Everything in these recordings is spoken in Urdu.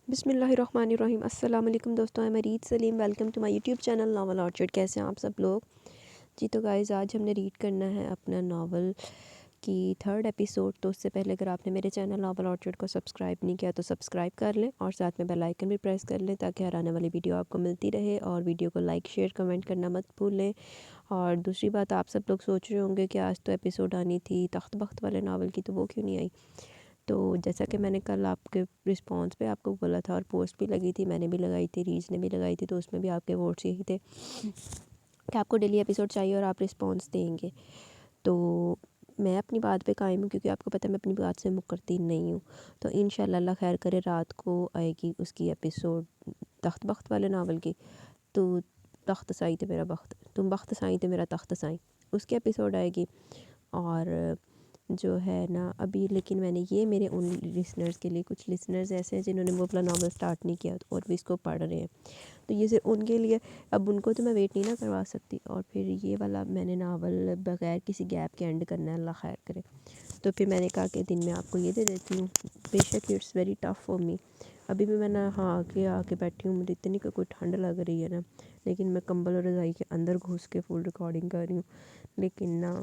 بسم اللہ الرحمن الرحیم۔ السلام علیکم دوستوں، میں Reet Saleem, welcome to my YouTube channel Novel Orchard. کیسے ہیں آپ سب لوگ؟ جی تو گائز، آج ہم نے ریڈ کرنا ہے اپنا ناول کی 3rd ایپیسوڈ۔ تو اس سے پہلے اگر آپ نے میرے چینل ناول آرچرڈ کو سبسکرائب نہیں کیا تو سبسکرائب کر لیں اور ساتھ میں بیل آئیکن بھی پریس کر لیں تاکہ ہر آنے والی ویڈیو آپ کو ملتی رہے، اور ویڈیو کو لائک شیئر کمنٹ کرنا مت بھولیں۔ اور دوسری بات، آپ سب لوگ سوچ رہے ہوں گے کہ آج تو ایپیسوڈ آنی تھی تخت بخت والے ناول کی، تو وہ کیوں نہیں آئی؟ تو جیسا کہ میں نے کل آپ کے رسپانس پہ آپ کو بولا تھا، اور پوسٹ بھی لگی تھی، میں نے بھی لگائی تھی، ریز نے بھی لگائی تھی، تو اس میں بھی آپ کے ووٹس یہی تھے کہ آپ کو ڈیلی ایپیسوڈ چاہیے اور آپ رسپانس دیں گے۔ تو میں اپنی بات پہ قائم ہوں، کیونکہ آپ کو پتہ ہے میں اپنی بات سے مکرتی نہیں ہوں۔ تو انشاءاللہ اللہ خیر کرے، رات کو آئے گی اس کی ایپیسوڈ تخت بخت والے ناول کی۔ تو تخت سائی تے میرا بخت، تم بخت سائی تے میرا تخت سائی، اس کی ایپیسوڈ آئے گی۔ اور جو ہے نا ابھی، لیکن میں نے یہ میرے ان لسنرز کے لیے، کچھ لسنرز ایسے ہیں جنہوں نے وہ اپنا ناول سٹارٹ نہیں کیا اور بھی اس کو پڑھ رہے ہیں، تو یہ صرف ان کے لیے۔ اب ان کو تو میں ویٹ نہیں نہ کروا سکتی، اور پھر یہ والا میں نے ناول بغیر کسی گیپ کے اینڈ کرنا ہے، اللہ خیر کرے۔ تو پھر میں نے کہا کہ دن میں آپ کو یہ دے دیتی ہوں، بے شک it's very tough for me. ابھی بھی میں نے آ کے بیٹھی ہوں، مجھے اتنی کہ کوئی ٹھنڈ لگ رہی ہے نا، لیکن میں کمبل اور رضائی کے اندر گھس کے فل ریکارڈنگ کر رہی ہوں، لیکن نا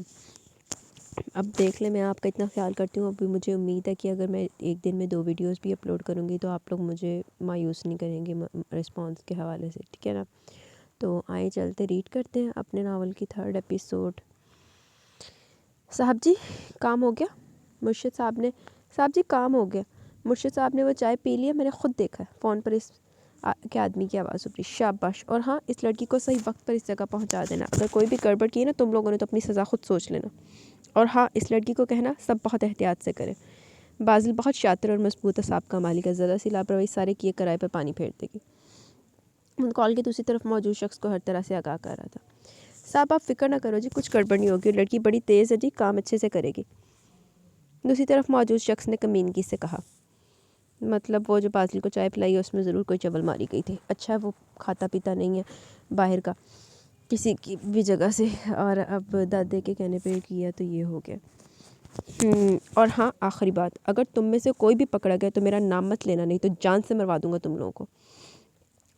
اب دیکھ لیں، میں آپ کا اتنا خیال کرتی ہوں۔ ابھی مجھے امید ہے کہ اگر میں ایک دن میں 2 ویڈیوز بھی اپلوڈ کروں گی تو آپ لوگ مجھے مایوس نہیں کریں گے رسپانس کے حوالے سے، ٹھیک ہے نا؟ تو آئیں چلتے ریڈ کرتے ہیں اپنے ناول کی 3rd ایپیسوڈ۔ صاحب جی کام ہو گیا؟ مرشد صاحب جی کام ہو گیا۔ مرشد صاحب نے وہ چائے پی لی ہے، میں نے خود دیکھا ہے، فون پر اس کے آدمی کی آواز سن رہی۔ شاباش، اور ہاں اس لڑکی کو صحیح وقت پر اس جگہ پہنچا دینا، اگر کوئی بھی گڑبڑ کی نا تم لوگوں نے تو اپنی سزا خود سوچ لینا۔ اور ہاں اس لڑکی کو کہنا سب بہت احتیاط سے کریں، بازل بہت شاطر اور مضبوط ہے، سابقہ مالک ہے، ذرا سی لاپرواہی سارے کیے کرائے پہ پانی پھیر دے گی۔ کال کی دوسری طرف موجود شخص کو ہر طرح سے آگاہ کر رہا تھا۔ صاحب آپ فکر نہ کرو جی، کچھ گڑبڑ نہیں ہوگی، لڑکی بڑی تیز ہے جی، کام اچھے سے کرے گی، دوسری طرف موجود شخص نے کمینگی سے کہا۔ مطلب وہ جو بازل کو چائے پلائی ہے اس میں ضرور کوئی چول ماری گئی تھی۔ اچھا وہ کھاتا پیتا نہیں ہے باہر کا کسی کی بھی جگہ سے، اور اب دادے کے کہنے پہ کیا تو یہ ہو گیا۔ اور ہاں آخری بات، اگر تم میں سے کوئی بھی پکڑا گیا تو میرا نام مت لینا، نہیں تو جان سے مروا دوں گا تم لوگوں کو۔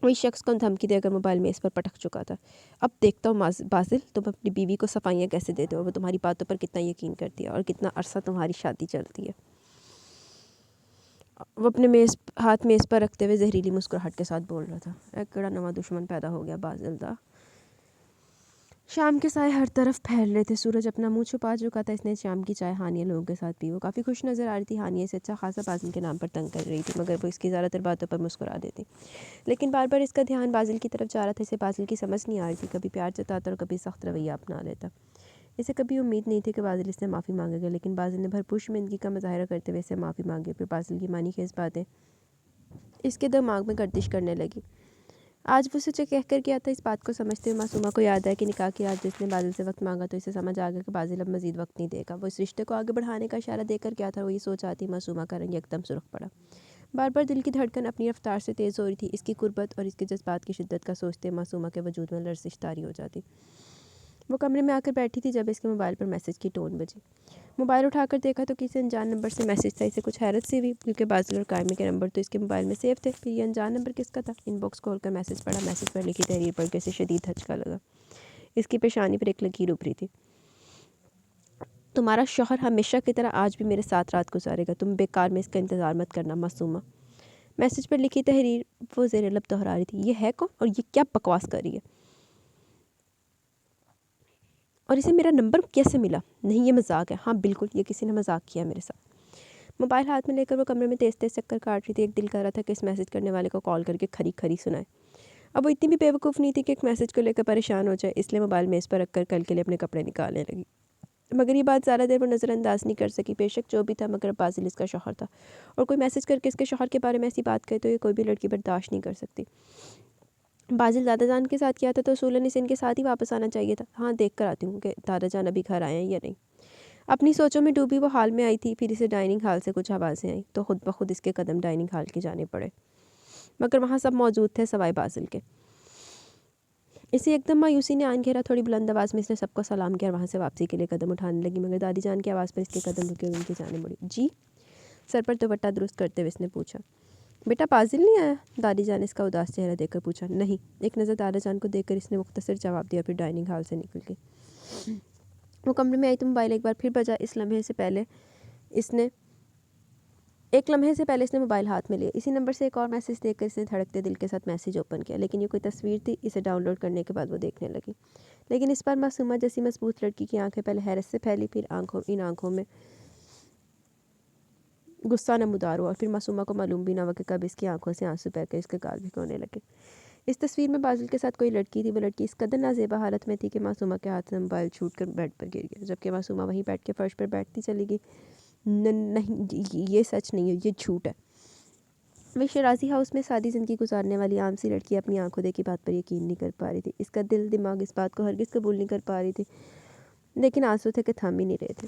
وہی شخص کو دھمکی دے کر موبائل میں اس پر پٹک چکا تھا۔ اب دیکھتا ہوں بازل تم اپنی بیوی کو صفائیاں کیسے دیتے ہو، وہ تمہاری باتوں پر کتنا یقین کرتی ہے اور کتنا عرصہ تمہاری شادی چلتی ہے۔ وہ اپنے ہاتھ میز پر رکھتے ہوئے زہریلی مسکراہٹ کے ساتھ بول رہا تھا۔ ایک کڑا نواں دشمن پیدا ہو گیا بازل دا۔ شام کے سائے ہر طرف پھیل رہے تھے، سورج اپنا منہ چھپا چکا تھا۔ اس نے شام کی چائے ہانیہ لوگوں کے ساتھ پی، وہ کافی خوش نظر آ رہی تھی۔ ہانیہ سے اچھا خاصا بازل کے نام پر تنگ کر رہی تھی، مگر وہ اس کی زیادہ تر باتوں پر مسکرا دیتی، لیکن بار بار اس کا دھیان بازل کی طرف جا رہا تھا۔ اسے بازل کی سمجھ نہیں آ رہی تھی، کبھی پیار جتاتا اور کبھی سخت رویہ اپنا لیتا۔ اسے کبھی امید نہیں تھی کہ بازل اس سے معافی مانگے گا، لیکن بازل نے بھرپور شرمندگی کا مظاہرہ کرتے ہوئے اس سے معافی مانگی۔ پھر بازل کی معنی خیز باتیں اس کے دماغ میں گردش کرنے لگی۔ آج وہ سچ کہہ کر گیا تھا، اس بات کو سمجھتے ہوئے معصومہ کو یاد ہے کہ نکاح کی آج جس نے بازل سے وقت مانگا تو اسے سمجھ آ گیا کہ بازل اب مزید وقت نہیں دے گا۔ وہ اس رشتے کو آگے بڑھانے کا اشارہ دے کر گیا تھا، وہ یہ سوچ آتی معصومہ کا رنگ یکدم سرخ پڑا۔ بار بار دل کی دھڑکن اپنی رفتار سے تیز ہو رہی تھی۔ اس کی قربت اور اس کے جذبات کی شدت کا سوچتے معصومہ کے وجود میں لرزش طاری ہو جاتی۔ وہ کمرے میں آ کر بیٹھی تھی جب اس کے موبائل پر میسج کی ٹون بجی۔ موبائل اٹھا کر دیکھا تو کسی انجان نمبر سے میسج تھا۔ اسے کچھ حیرت سی ہوئی، کیونکہ بازل اور قائمہ کے نمبر تو اس کے موبائل میں سیو تھے، پھر یہ انجان نمبر کس کا تھا؟ ان باکس کھول کر میسج پڑھا۔ میسج پر لکھی تحریر پڑھ کے اسے شدید دھچکا لگا۔ اس کی پیشانی پر ایک لکیر ابھری تھی۔ تمہارا شوہر ہمیشہ کی طرح آج بھی میرے ساتھ رات گزارے گا، تم بیکار میں اس کا انتظار مت کرنا معصومہ۔ میسج پر لکھی تحریر وہ زیر لب دہرا رہی تھی۔ یہ ہے کون اور یہ کیا بکواس کر رہی ہے؟ اور اسے میرا نمبر کیسے ملا؟ نہیں یہ مذاق ہے، ہاں بالکل یہ کسی نے مذاق کیا میرے ساتھ۔ موبائل ہاتھ میں لے کر وہ کمرے میں تیز تیز چکر کاٹ رہی تھی۔ ایک دل کر رہا تھا کہ اس میسج کرنے والے کو کال کر کے کھری کھری سنائے۔ اب وہ اتنی بھی بیوقوف نہیں تھی کہ ایک میسج کو لے کر پریشان ہو جائے، اس لیے موبائل میز پر رکھ کر کل کے لیے اپنے کپڑے نکالنے لگی۔ مگر یہ بات زیادہ دیر وہ نظر انداز نہیں کر سکی۔ بے شک جو بھی تھا، مگر بازل اس کا شوہر تھا، اور کوئی میسج کر کے اس کے شوہر کے بارے میں ایسی بات کرے تو یہ کوئی بھی لڑکی برداشت نہیں کر سکتی۔ بازل دادا جان کے ساتھ کیا تھا تو اصولاً اسے ان کے ساتھ ہی واپس آنا چاہیے تھا۔ ہاں دیکھ کر آتی ہوں کہ دادا جان ابھی گھر آئے ہیں یا نہیں۔ اپنی سوچوں میں ڈوبی وہ ہال میں آئی تھی، پھر اسے ڈائننگ ہال سے کچھ آوازیں آئیں تو خود بخود اس کے قدم ڈائننگ ہال کی جانے پڑے، مگر وہاں سب موجود تھے سوائے بازل کے۔ اسے ایک دم مایوسی نے آن گھیرا۔ تھوڑی بلند آواز میں اس نے سب کو سلام کیا اور وہاں سے واپسی کے لیے قدم اٹھانے لگی، مگر دادی جان کی آواز پر اس کے قدم رکے ہوئے ان کی جانب مڑی۔ جی؟ سر پر دوپٹہ درست کرتے ہوئے اس نے پوچھا۔ بیٹا پازل نہیں آیا؟ دادی جان نے اس کا اداس چہرہ دیکھ کر پوچھا۔ نہیں۔ ایک نظر دادا جان کو دیکھ کر اس نے مختصر جواب دیا، پھر ڈائننگ ہال سے نکل گئی۔ وہ کمرے میں آئی تو موبائل ایک بار پھر بجا۔ ایک لمحے سے پہلے اس نے موبائل ہاتھ میں لیا۔ اسی نمبر سے ایک اور میسیج دیکھ کر اس نے دھڑکتے دل کے ساتھ میسیج اوپن کیا، لیکن یہ کوئی تصویر تھی۔ اسے ڈاؤن لوڈ کرنے کے بعد وہ دیکھنے لگی، لیکن اس پر معصومہ جیسی مضبوط لڑکی کی آنکھیں پہلے حیرت سے پھیلی، پھر ان آنکھوں میں غصہ نمودار ہوا، اور پھر معصومہ کو معلوم بھی نہ ہوا کہ کب اس کی آنکھوں سے آنسو بہہ کر اس کے گال بھگونے لگے۔ اس تصویر میں بازل کے ساتھ کوئی لڑکی تھی۔ وہ لڑکی اس قدر نازیبا حالت میں تھی کہ معصومہ کے ہاتھ سے موبائل چھوٹ کر بیڈ پر گر گیا، جبکہ معصومہ وہیں بیٹھ کے فرش پر بیٹھتی چلی گئی۔ نہیں، یہ سچ نہیں ہے، یہ جھوٹ ہے۔ وہ شیرازی ہاؤس میں سادی زندگی گزارنے والی عام سی لڑکی اپنی آنکھوں دیکھی بات پر یقین نہیں کر پا رہی تھی۔ اس کا دل دماغ اس بات کو ہرگز قبول نہیں کر پا رہی تھی، لیکن آنسو تھے کہ تھام ہی نہیں رہے تھے۔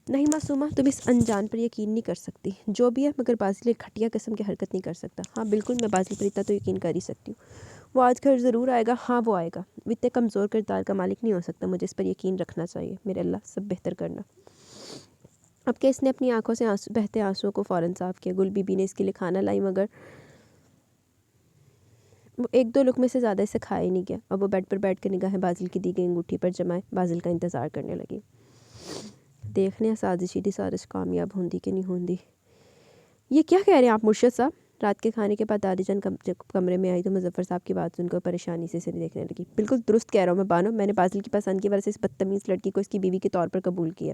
نہیں معصومہ، تم اس انجان پر یقین نہیں کر سکتی۔ جو بھی ہے، مگر بازل ایک گھٹیا قسم کی حرکت نہیں کر سکتا۔ ہاں بالکل، میں بازل پر اتنا تو یقین کر ہی سکتی ہوں۔ وہ آج گھر ضرور آئے گا۔ ہاں وہ آئے گا۔ وہ اتنے کمزور کردار کا مالک نہیں ہو سکتا۔ مجھے اس پر یقین رکھنا چاہیے۔ میرے اللہ، سب بہتر کرنا۔ اب کہ اس نے اپنی آنکھوں سے بہتے آنسوؤں کو فوراً صاف کیا۔ گل بی بی نے اس کے لیے کھانا لائی، مگر وہ ایک دو لقمے سے زیادہ اسے کھایا ہی نہیں گیا۔ اب وہ بیڈ پر بیٹھ کے نگاہیں بازل کی دی گئی انگوٹھی پر جمائے بازل کا انتظار کرنے لگی۔ دیکھنے سازشی دی سازش کامیاب ہوندی کہ نہیں ہوندی۔ یہ کیا کہہ رہے ہیں آپ مرشد صاحب؟ رات کے کھانے کے بعد دادی جان کمرے میں آئی تو مظفر صاحب کی بات سن کر پریشانی سے اسے دیکھنے لگی۔ بالکل درست کہہ رہا ہوں میں بانو، میں نے بازل کی پسند کی وجہ سے اس بدتمیز لڑکی کو اس کی بیوی کے طور پر قبول کیا۔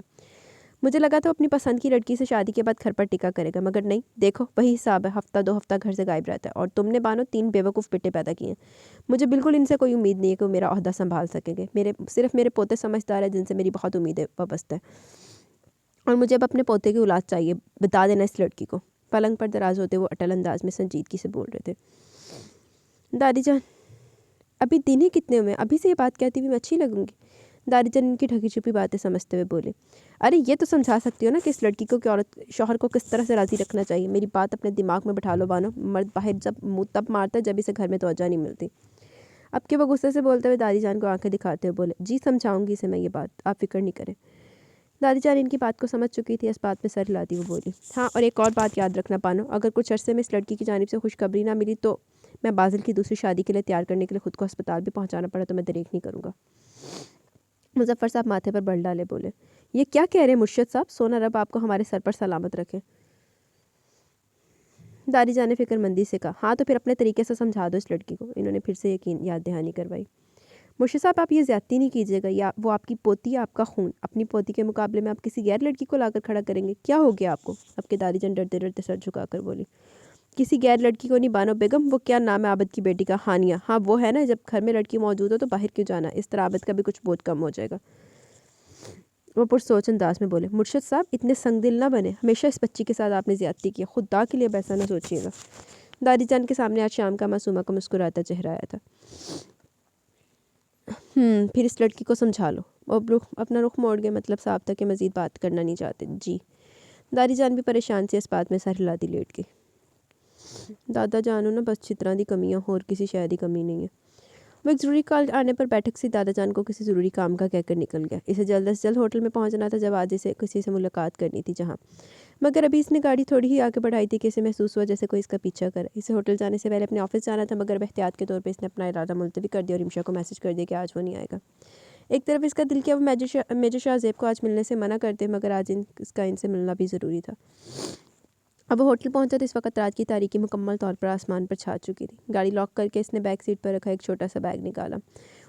مجھے لگا تھا اپنی پسند کی لڑکی سے شادی کے بعد گھر پر ٹکا کرے گا، مگر نہیں، دیکھو وہی حساب ہے، ہفتہ دو ہفتہ گھر سے غائب رہتا ہے، اور تم نے بانو 3 بیوقوف بیٹے پیدا کیے ہیں۔ مجھے بالکل ان سے کوئی امید نہیں ہے کہ وہ میرا عہدہ سنبھال سکیں گے۔ صرف میرے پوتے سمجھدار ہیں جن سے میری بہت امیدیں وابستہ ہیں، اور مجھے اب اپنے پوتے کی اولاد چاہیے۔ بتا دینا اس لڑکی کو۔ پلنگ پر دراز ہوتے وہ اٹل انداز میں سنجیدگی سے بول رہے تھے۔ دادی جان، ابھی دن ہی کتنے ہوئے؟ ابھی سے یہ بات کہتی ہوئی میں اچھی لگوں گی؟ دادی جان ان کی ڈھکی چھپی باتیں سمجھتے ہوئے بولے۔ ارے یہ تو سمجھا سکتی ہو نا کہ اس لڑکی کو کہ عورت شوہر کو کس طرح سے راضی رکھنا چاہیے۔ میری بات اپنے دماغ میں بٹھا لو بانو۔ مرد باہر جب منہ تب مارتا ہے جب اسے گھر میں توجہ نہیں ملتی۔ اب کہ وہ غصے سے بولتے ہوئے دادی جان کو آنکھیں دکھاتے ہوئے بولے، جی سمجھاؤں گی اسے میں یہ بات، آپ فکر نہیں کریں۔ دادی جان ان کی بات کو سمجھ چکی تھی، اس بات میں سر ہلاتی وہ بولی، ہاں اور ایک اور بات یاد رکھنا بانو، اگر کچھ عرصے میں اس لڑکی کی جانب سے خوشخبری نہ ملی تو میں بازل کی دوسری شادی کے لیے تیار کرنے کے لیے خود کو ہسپتال بھی پہنچانا پڑا تو میں دریغ نہیں کروں گا۔ مظفر صاحب ماتھے پر بل ڈالے بولے، یہ کیا کہہ رہے ہیں مرشد صاحب؟ سونا رب آپ کو ہمارے سر پر سلامت رکھے۔ دادی جان نے فکر مندی سے کہا، ہاں تو پھر اپنے طریقے سے سمجھا دو اس لڑکی کو۔ انہوں نے پھر سے یقین یاد دہانی کروائی۔ مرشد صاحب آپ یہ زیادتی نہیں کیجیے گا، یا وہ آپ کی پوتی ہے، آپ کا خون، اپنی پوتی کے مقابلے میں آپ کسی غیر لڑکی کو لا کر کھڑا کریں گے؟ کیا ہو گیا آپ کو؟ اب کے دادی جان ڈرتے ڈرتے سر جھکا کر بولی، کسی غیر لڑکی کو نہیں بانو بیگم، وہ کیا نام ہے عابد کی بیٹی کا؟ ہانیہ۔ ہاں وہ ہے نا، جب گھر میں لڑکی موجود ہو تو باہر کیوں جانا؟ اس طرح عابد کا بھی کچھ بوجھ کم ہو جائے گا۔ وہ پرسوچ انداز میں بولے، مرشد صاحب اتنے سنگ دل نہ بنے، ہمیشہ اس بچی کے ساتھ آپ نے زیادتی کی، خدا کے لیے اب ایسا نہ سوچیے گا۔ دادی جان کے سامنے آج شام کا معصومہ کا مسکراتا چہرہ آیا تھا۔ پھر اس لڑکی کو سمجھا لو۔ اب اپنا رخ موڑ گئے، مطلب صاف تھا کہ مزید بات کرنا نہیں چاہتے۔ جی۔ دادی جان بھی پریشان سے اس بات میں سر ہلاتی لیٹ گئی۔ دادا جانو نا بس چتران دی کمیاں، اور کسی شے دی کمی نہیں ہے۔ وہ ایک ضروری کال آنے پر بیٹھک سے دادا جان کو کسی ضروری کام کا کہہ کر نکل گیا۔ اسے جلد از جلد ہوٹل میں پہنچنا تھا جب آج اسے کسی سے ملاقات کرنی تھی جہاں، مگر ابھی اس نے گاڑی تھوڑی ہی آگے بڑھائی تھی کہ اسے محسوس ہوا جیسے کوئی اس کا پیچھا کرے۔ اسے ہوٹل جانے سے پہلے اپنے آفس جانا تھا، مگر اب احتیاط کے طور پہ اس نے اپنا ارادہ ملتوی کر دیا اور رمشا کو میسج کر دیا کہ آج وہ نہیں آئے گا۔ ایک طرف اس کا دل کیا وہ میجر شاہ زیب کو آج ملنے سے منع کرتے، مگر آج اس کا ان سے ملنا بھی ضروری تھا۔ اب وہ ہوٹل پہنچا تو اس وقت رات کی تاریکی مکمل طور پر آسمان پر چھا چکی تھی۔ گاڑی لاک کر کے اس نے بیک سیٹ پر رکھا ایک چھوٹا سا بیگ نکالا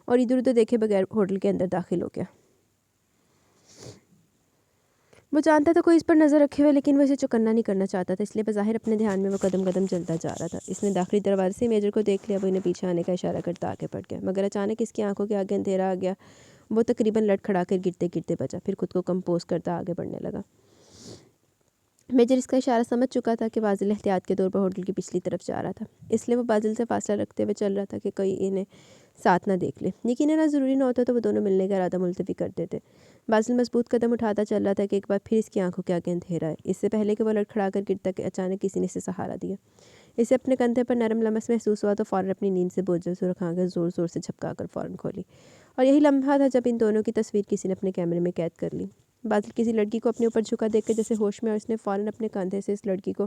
اور ادھر ادھر دیکھے بغیر ہوٹل کے اندر داخل ہو گیا۔ وہ جانتا تھا کوئی اس پر نظر رکھے ہوئے، لیکن وہ اسے چوکنا نہیں کرنا چاہتا تھا، اس لیے بظاہر اپنے دھیان میں وہ قدم قدم چلتا جا رہا تھا۔ اس نے داخلی دروازے سے میجر کو دیکھ لیا، وہ انہیں پیچھے آنے کا اشارہ کرتا آگے بڑھ گیا، مگر اچانک اس کی آنکھوں کے آگے اندھیرا آ گیا۔ وہ تقریباً لڑکھڑا کر گرتے گرتے بچا، پھر خود کو کمپوز کرتا آگے بڑھنے لگا۔ میجر اس کا اشارہ سمجھ چکا تھا کہ بازل احتیاط کے طور پر ہوٹل کی پچھلی طرف جا رہا تھا، اس لیے وہ بازل سے فاصلہ رکھتے ہوئے چل رہا تھا کہ کوئی انہیں ساتھ نہ دیکھ لے۔ یقیناً نہ ضروری نہ ہوتا تو وہ دونوں ملنے کا ارادہ ملتوی کر دیتے۔ بازل مضبوط قدم اٹھاتا چل رہا تھا کہ ایک بار پھر اس کی آنکھوں کے آگے اندھیرا ہے۔ اس سے پہلے کہ وہ لڑکھڑا کر گرتا کہ اچانک کسی نے اسے سہارا دیا۔ اسے اپنے کندھے پر نرم لمس محسوس ہوا تو فوراً اپنی نیند سے بوجھل سرخ آنکھیں زور زور سے جھپکا کر فوراً کھولی، اور یہی لمحہ تھا جب ان دونوں کی تصویر کسی نے اپنے کیمرے میں قید کر لی۔ بازل کسی لڑکی کو اپنے اوپر جھکا دیکھ کر جیسے ہوش میں، اور اس نے فوراً اپنے کندھے سے اس لڑکی کو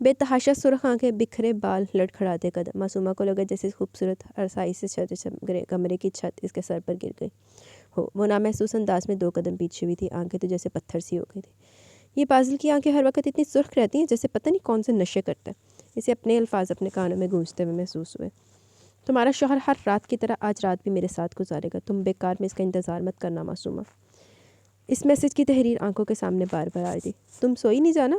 بے تحاشا سرخ آنکھیں، بکھرے بال، لڑکھڑاتے قدم. معصومہ کو لگا جیسے خوبصورت رسائی سے کمرے کی چھت اس کے سر پر گر گئی ہو. وہ نامحسوس انداز میں 2 قدم پیچھے ہوئی تھی. آنکھیں تو جیسے پتھر سی ہو گئی تھی. یہ بازل کی آنکھیں ہر وقت اتنی سرخ رہتی ہیں جیسے پتہ نہیں کون سے نشے کرتا ہے. اسے اپنے الفاظ اپنے کانوں میں گونجتے ہوئے محسوس ہوئے. تمہارا شوہر ہر رات کی طرح آج رات بھی میرے ساتھ گزارے گا. تم بیکار میں اس کا انتظار مت کرنا معصومہ. اس میسج کی تحریر آنکھوں کے سامنے بار بار آ رہی تھی. تم سوئی نہیں جانا؟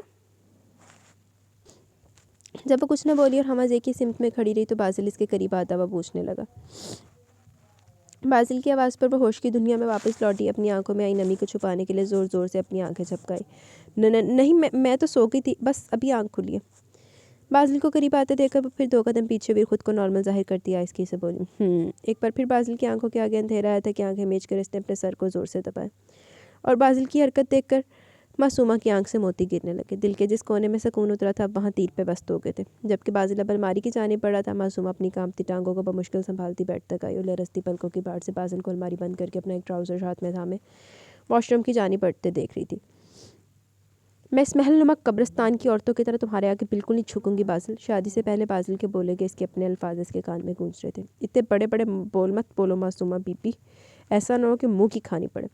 جب وہ کچھ نہ بولی اور حماز ایک ہی سمت میں کھڑی رہی تو بازل اس کے قریب آتا ہوا پوچھنے لگا. بازل کی آواز پر وہ ہوش کی دنیا میں واپس لوٹی. اپنی آنکھوں میں آئی نمی کو چھپانے کے لیے زور زور سے اپنی آنکھیں جھپکائی. نہیں میں تو سو گئی تھی، بس ابھی آنکھ کھلی ہے. بازل کو قریب آتے دیکھ کر وہ پھر 2 قدم پیچھے بھی خود کو نارمل ظاہر کرتی آہستگی سے بولی. ایک بار پھر بازل کی آنکھوں کے آگے اندھیرا آیا تھا کہ آنکھیں میچ کر اس نے اپنے سر کو زور سے دبایا اور بازل کی حرکت دیکھ کر معصومہ کی آنکھ سے موتی گرنے لگے. دل کے جس کونے میں سکون اترا تھا اب وہاں تیر پہ بست ہو گئے تھے. جبکہ بازل اب الماری کی جانب بڑھا تھا. معصومہ اپنی کانپتی ٹانگوں کو بمشکل سنبھالتی بیڈ تک آئی اور لرزتی پلکوں کی باڑ سے بازل کو الماری بند کر کے اپنا ایک ٹراؤزر ہاتھ میں تھامے واش روم کی جانب بڑھتے دیکھ رہی تھی. میں اس محل نما قبرستان کی عورتوں کی طرح تمہارے آگے بالکل نہیں جھکوں گی بازل. شادی سے پہلے بازل کے بولے گئے اس کے اپنے الفاظ اس کے کان میں گونج رہے تھے. اتنے بڑے بڑے بول مت بولو معصومہ بی بی، ایسا نہ ہو کہ منہ کی کھانی پڑے.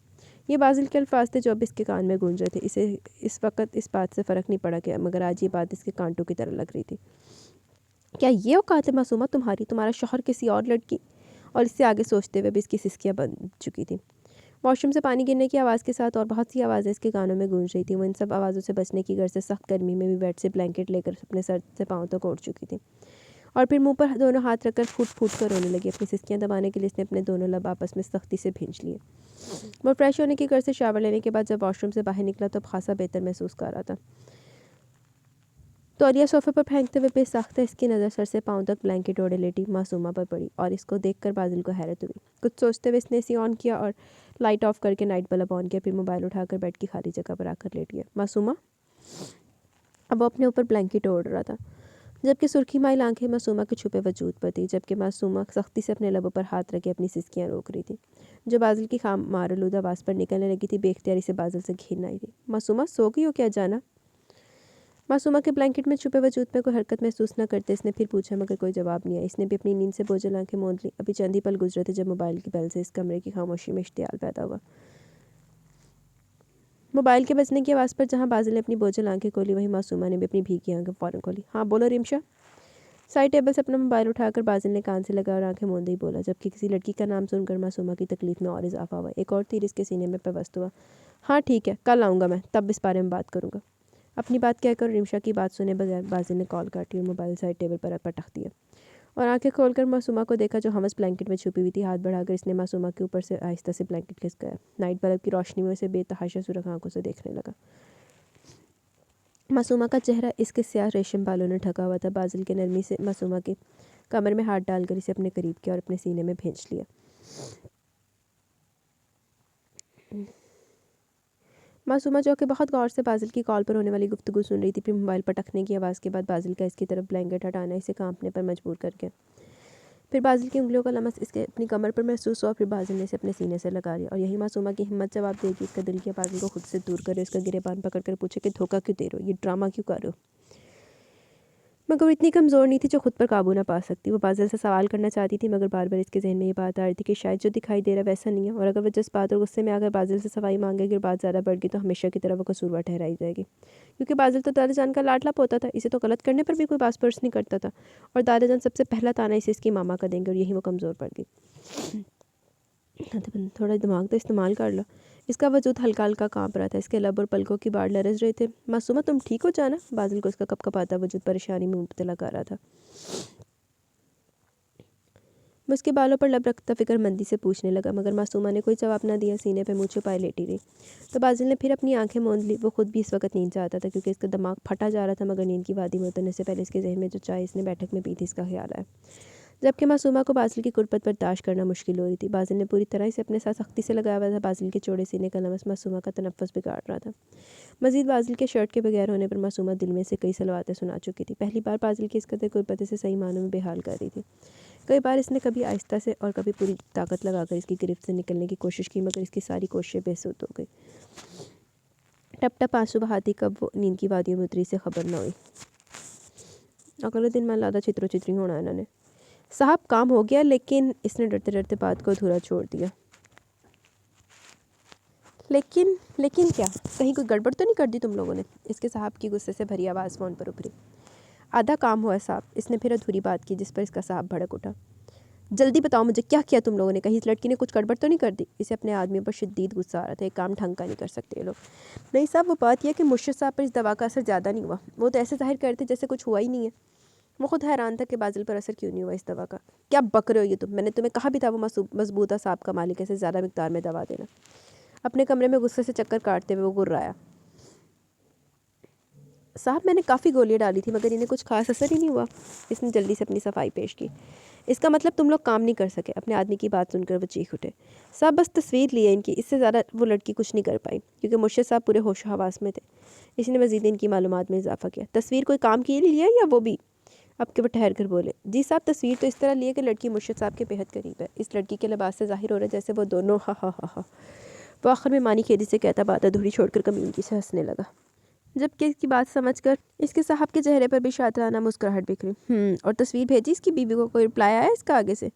یہ بازل کے الفاظ تھے جو اب اس کے کان میں گونج رہے تھے. اسے اس وقت اس بات سے فرق نہیں پڑا کہ مگر آج یہ بات اس کے کانٹوں کی طرح لگ رہی تھی. کیا یہ اوقات ہے معصومہ تمہاری؟ تمہارا شوہر کسی اور لڑکی؟ اور اس سے آگے سوچتے ہوئے بھی اس کی سسکیاں بن چکی تھیں. واش روم سے پانی گرنے کی آواز کے ساتھ اور بہت سی آوازیں اس کے کانوں میں گونج رہی تھیں. وہ ان سب آوازوں سے بچنے کی غرض سے سخت گرمی میں بھی بیڈ سے بلینکٹ لے کر اپنے سر سے پاؤں تک اوڑھ چکی تھی اور پھر منہ پر دونوں ہاتھ رکھ کر پھوٹ پھوٹ کر رونے لگی. اپنی سسکیاں دبانے کے لیے اس نے اپنے دونوں لب آپس میں سختی سے بھینچ لیے. وہ فریش ہونے کی غرض سے شاور لینے کے بعد جب واش روم سے باہر نکلا تو اب خاصا بہتر محسوس کر رہا تھا. تولیہ صوفے پر پھینکتے ہوئے بے ساختہ اس کی نظر سر سے پاؤں تک بلینکٹ اوڑھے لیٹی معصومہ پر پڑی اور اس کو دیکھ کر بازل کو حیرت ہوئی. کچھ سوچتے ہوئے اس نے اسی آن کیا اور لائٹ آف کر کے نائٹ بلب آن کیا. پھر موبائل اٹھا کر بیڈ کی خالی جگہ پر آ کر لیٹ گیا. معصومہ اب وہ اپنے اوپر بلینکٹ اوڑھ رہا تھا جبکہ سرخی مائل آنکھیں معصومہ کے چھپے وجود پر تھی. جبکہ معصومہ سختی سے اپنے لبوں پر ہاتھ رکھے اپنی سسکیاں روک رہی تھی جو بازل کی خامار آلودہ آواز پر نکلنے لگی تھی. بے اختیاری سے بازل سے گھن آئی تھی. معصومہ سو گئی ہو کیا جانا؟ معصومہ کے بلینکٹ میں چھپے وجود میں کوئی حرکت محسوس نہ کرتے اس نے پھر پوچھا مگر کوئی جواب نہیں آیا. اس نے بھی اپنی نیند سے بوجھل آنکھیں موند لی. ابھی چند ہی پل گزرے تھے جب موبائل کی بیل سے اس کمرے کی خاموشی میں اشتعال پیدا ہوا. موبائل کے بجنے کی آواز پر جہاں بازل نے اپنی بوجھل آنکھیں کھولی وہیں معصومہ نے بھی اپنی بھیگی آنکھیں فوراً کھولی. ہاں بولو رمشا. سائڈ ٹیبل سے اپنا موبائل اٹھا کر بازل نے کان سے لگا اور آنکھیں موندے ہی بولا جبکہ کسی لڑکی کا نام سن کر معصومہ کی تکلیف میں اور اضافہ ہوا. ایک اور تیر اس کے سینے میں پیوست ہوا. ہاں ٹھیک ہے، کل آؤں گا میں، تب اس بارے میں بات کروں گا. اپنی بات کہہ کر رمشا کی بات سنے بغیر بازل نے کال کاٹی اور موبائل سائڈ ٹیبل پر پٹک دیا اور آنکھیں کھول کر معصومہ کو دیکھا جو حمس بلینکٹ میں چھپی ہوئی تھی. ہاتھ بڑھا کر اس نے معصومہ کے اوپر سے آہستہ سے بلینکٹ کھسک گیا. نائٹ بلب کی روشنی میں اسے بے تحاشا سرخ آنکھوں سے دیکھنے لگا. معصومہ کا چہرہ اس کے سیاہ ریشم بالوں نے ڈھکا ہوا تھا. بازل کے نرمی سے معصومہ کے کمر میں ہاتھ ڈال کر اسے اپنے قریب کیا اور اپنے سینے میں بھینچ لیا. معصومہ جو کہ بہت غور سے بازل کی کال پر ہونے والی گفتگو سن رہی تھی پھر موبائل پٹکنے کی آواز کے بعد بازل کا اس کی طرف بلینکٹ ہٹانا اسے کانپنے پر مجبور کر گیا. پھر بازل کی انگلیوں کا لمس اس کے اپنی کمر پر محسوس ہوا. پھر بازل نے اسے اپنے سینے سے لگا لیا اور یہی معصومہ کی ہمت جواب دے گی. اس کا دل کیا بازل کو خود سے دور کرے، اس کا گریبان پکڑ کر پوچھے کہ دھوکہ کیوں دے رہے ہو، یہ ڈرامہ کیوں کر رہے ہو. مگر وہ اتنی کمزور نہیں تھی جو خود پر قابو نہ پا سکتی. وہ بازل سے سوال کرنا چاہتی تھی مگر بار بار اس کے ذہن میں یہ بات آ رہی تھی کہ شاید جو دکھائی دے رہا ویسا نہیں ہے اور اگر وہ جذبات اور غصے میں آ کر بازل سے صفائی مانگے گی اور بات زیادہ بڑھ گئی تو ہمیشہ کی طرح وہ قصوروار ٹھہرائی جائے گی. کیونکہ بازل تو دادا جان کا لاڈلا پوتا تھا، اسے تو غلط کرنے پر بھی کوئی باس پرس نہیں کرتا تھا اور دادا جان سب سے پہلا تانا اسے اس کی ماما کا دیں گے اور یہی وہ کمزور پڑ گئی. تھوڑا دماغ تو استعمال کر لو. اس کا وجود ہلکا ہلکا کانپ رہا تھا. اس کے لب اور پلکوں کی باڑ لرز رہے تھے. معصومہ تم ٹھیک ہو جانا؟ بازل کو اس کا کپ کپاتا وجود پریشانی میں مبتلا کر رہا تھا. وہ اس کے بالوں پر لب رکھتا فکر مندی سے پوچھنے لگا مگر معصومہ نے کوئی جواب نہ دیا. سینے پہ منہ چھپائے لیٹی رہی. تو بازل نے پھر اپنی آنکھیں موند لی. وہ خود بھی اس وقت نیند چاہتا تھا کیونکہ اس کا دماغ پھٹا جا رہا تھا مگر نیند کی وادی میں اترنے سے پہلے اس کے ذہن میں جو چائے اس نے بیٹھک میں پی تھی اس کا خیال آیا. جبکہ معصومہ کو بازل کی قربت برداشت کرنا مشکل ہو رہی تھی. بازل نے پوری طرح اسے اپنے ساتھ سختی سے لگایا ہوا تھا. بازل کے چوڑے سینے کا لمس معصومہ کا تنفس بگاڑ رہا تھا. مزید بازل کے شرٹ کے بغیر ہونے پر معصومہ دل میں سے کئی سلواتیں سنا چکی تھی. پہلی بار بازل کی اس قدر قربت سے صحیح معنوں میں بے حال کر رہی تھی. کئی بار اس نے کبھی آہستہ سے اور کبھی پوری طاقت لگا کر اس کی گرفت سے نکلنے کی کوشش کی مگر اس کی ساری کوششیں بے سود ہو گئی. ٹپ ٹپ آنسو بہاتی کب وہ نیند کی وادیوں میں اتری سے خبر نہ ہوئی. اگلے دن میں لادا چھترو چھتری ہونا انہوں نے. صاحب کام ہو گیا لیکن اس نے ڈرتے ڈرتے بات کو ادھورا چھوڑ دیا. لیکن کیا کہیں کوئی گڑبڑ تو نہیں کر دی تم لوگوں نے؟ اس کے صاحب کی غصے سے بھری آواز فون پر ابھری. آدھا کام ہوا صاحب. اس نے پھر ادھوری بات کی جس پر اس کا صاحب بھڑک اٹھا. جلدی بتاؤ مجھے کیا کیا تم لوگوں نے؟ کہیں اس لڑکی نے کچھ گڑبڑ تو نہیں کر دی؟ اسے اپنے آدمیوں پر شدید غصہ آ رہا تھا. ایک کام ڈھنگ کا نہیں کر سکتے یہ لوگ. نہیں صاحب وہ بات یہ کہ مرشد صاحب پر اس دوا کا اثر زیادہ نہیں ہوا. وہ تو ایسے ظاہر کرتے جیسے کچھ ہوا ہی نہیں ہے. وہ خود حیران تھا کہ بازل پر اثر کیوں نہیں ہوا اس دوا کا. کیا بک رہے ہو یہ تم؟ میں نے تمہیں کہا بھی تھا وہ مضبوطہ صاحب کا مالک ہے، زیادہ مقدار میں دوا دینا. اپنے کمرے میں غصے سے چکر کاٹتے ہوئے وہ گرایا. صاحب میں نے کافی گولیاں ڈالی تھی مگر انہیں کچھ خاص اثر ہی نہیں ہوا. اس نے جلدی سے اپنی صفائی پیش کی. اس کا مطلب تم لوگ کام نہیں کر سکے. اپنے آدمی کی بات سن کر وہ چیخ اٹھے. صاحب بس تصویر لی ہے ان کی، اس سے زیادہ وہ لڑکی کچھ نہیں کر پائی کیونکہ مرشد صاحب پورے ہوش و حواس میں تھے. اس نے مزید ان کی معلومات میں اضافہ کیا. تصویر کوئی کام کے لیے یا وہ بھی؟ اب کہ وہ ٹھہر کر بولے. جی صاحب تصویر تو اس طرح لی ہے کہ لڑکی مرشد صاحب کے بہت قریب ہے. اس لڑکی کے لباس سے ظاہر ہو رہا ہے جیسے وہ دونوں وہ آخر میں مانی کھیدی سے کہتا بات ادھوری چھوڑ کر کمینگی سے ہنسنے لگا. جبکہ اس کی بات سمجھ کر اس کے صاحب کے چہرے پر بھی شاطرانہ مسکراہٹ بکھری. اور تصویر بھیجی اس کی بیوی کو؟ کوئی رپلائی آیا اس کا آگے سے؟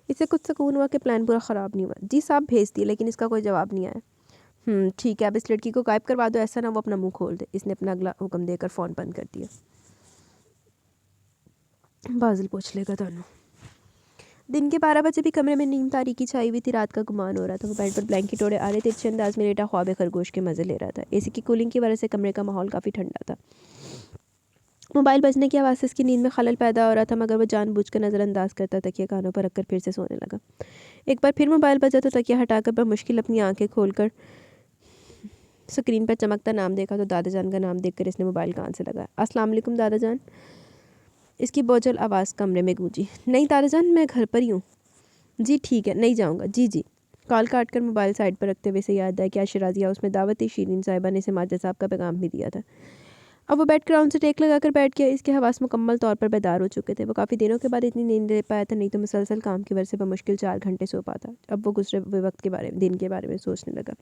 اسے کچھ سکون ہوا کہ پلان پورا خراب نہیں ہوا. جی صاحب بھیج دی لیکن اس کا کوئی جواب نہیں آیا. ٹھیک ہے اب اس لڑکی کو غائب کروا دو، ایسا نہ وہ اپنا منہ کھول دے. اس نے اپنا اگلا حکم دے کر فون بند کر دیا. بازل پوچھ لے گا دونوں. دن کے 12 بجے بھی کمرے میں نیم تاریکی چھائی ہوئی تھی. رات کا گمان ہو رہا تھا. وہ بیڈ پر بلینکٹ اوڑھے آڑے ترچھے انداز میں لیٹا خواب خرگوش کے مزے لے رہا تھا. اے سی کی کولنگ کی وجہ سے کمرے کا ماحول کافی ٹھنڈا تھا. موبائل بجنے کی آواز سے اس کی نیند میں خلل پیدا ہو رہا تھا مگر وہ جان بوجھ کر نظر انداز کرتا تکیہ کانوں پر رکھ کر پھر سے سونے لگا. ایک بار پھر موبائل بجا تو تکیہ ہٹا کر بمشکل اپنی آنکھیں کھول کر سکرین پر چمکتا نام دیکھا تو دادا جان کا نام دیکھ کر اس نے موبائل کان سے لگایا. السلام علیکم دادا جان. اس کی بوجھل آواز کمرے میں گونجی. نہیں دادا جان میں گھر پر ہی ہوں. جی ٹھیک ہے نہیں جاؤں گا. جی. کال کاٹ کر موبائل سائڈ پر رکھتے ہوئے سے یاد آیا کہ آج شرازی ہاؤس میں دعوت تھی. شیرین صاحبہ نے اسے ماجد صاحب کا پیغام بھی دیا تھا. اب وہ بیٹھ کر ان سے ٹیک لگا کر بیٹھ گیا. اس کے حواس مکمل طور پر بیدار ہو چکے تھے. وہ کافی دنوں کے بعد اتنی نیند لے پایا تھا، نہیں تو مسلسل کام کی وجہ سے بمشکل 4 گھنٹے سو پاتا. اب وہ گزرے ہوئے وقت کے بارے میں، دن کے بارے میں سوچنے لگا.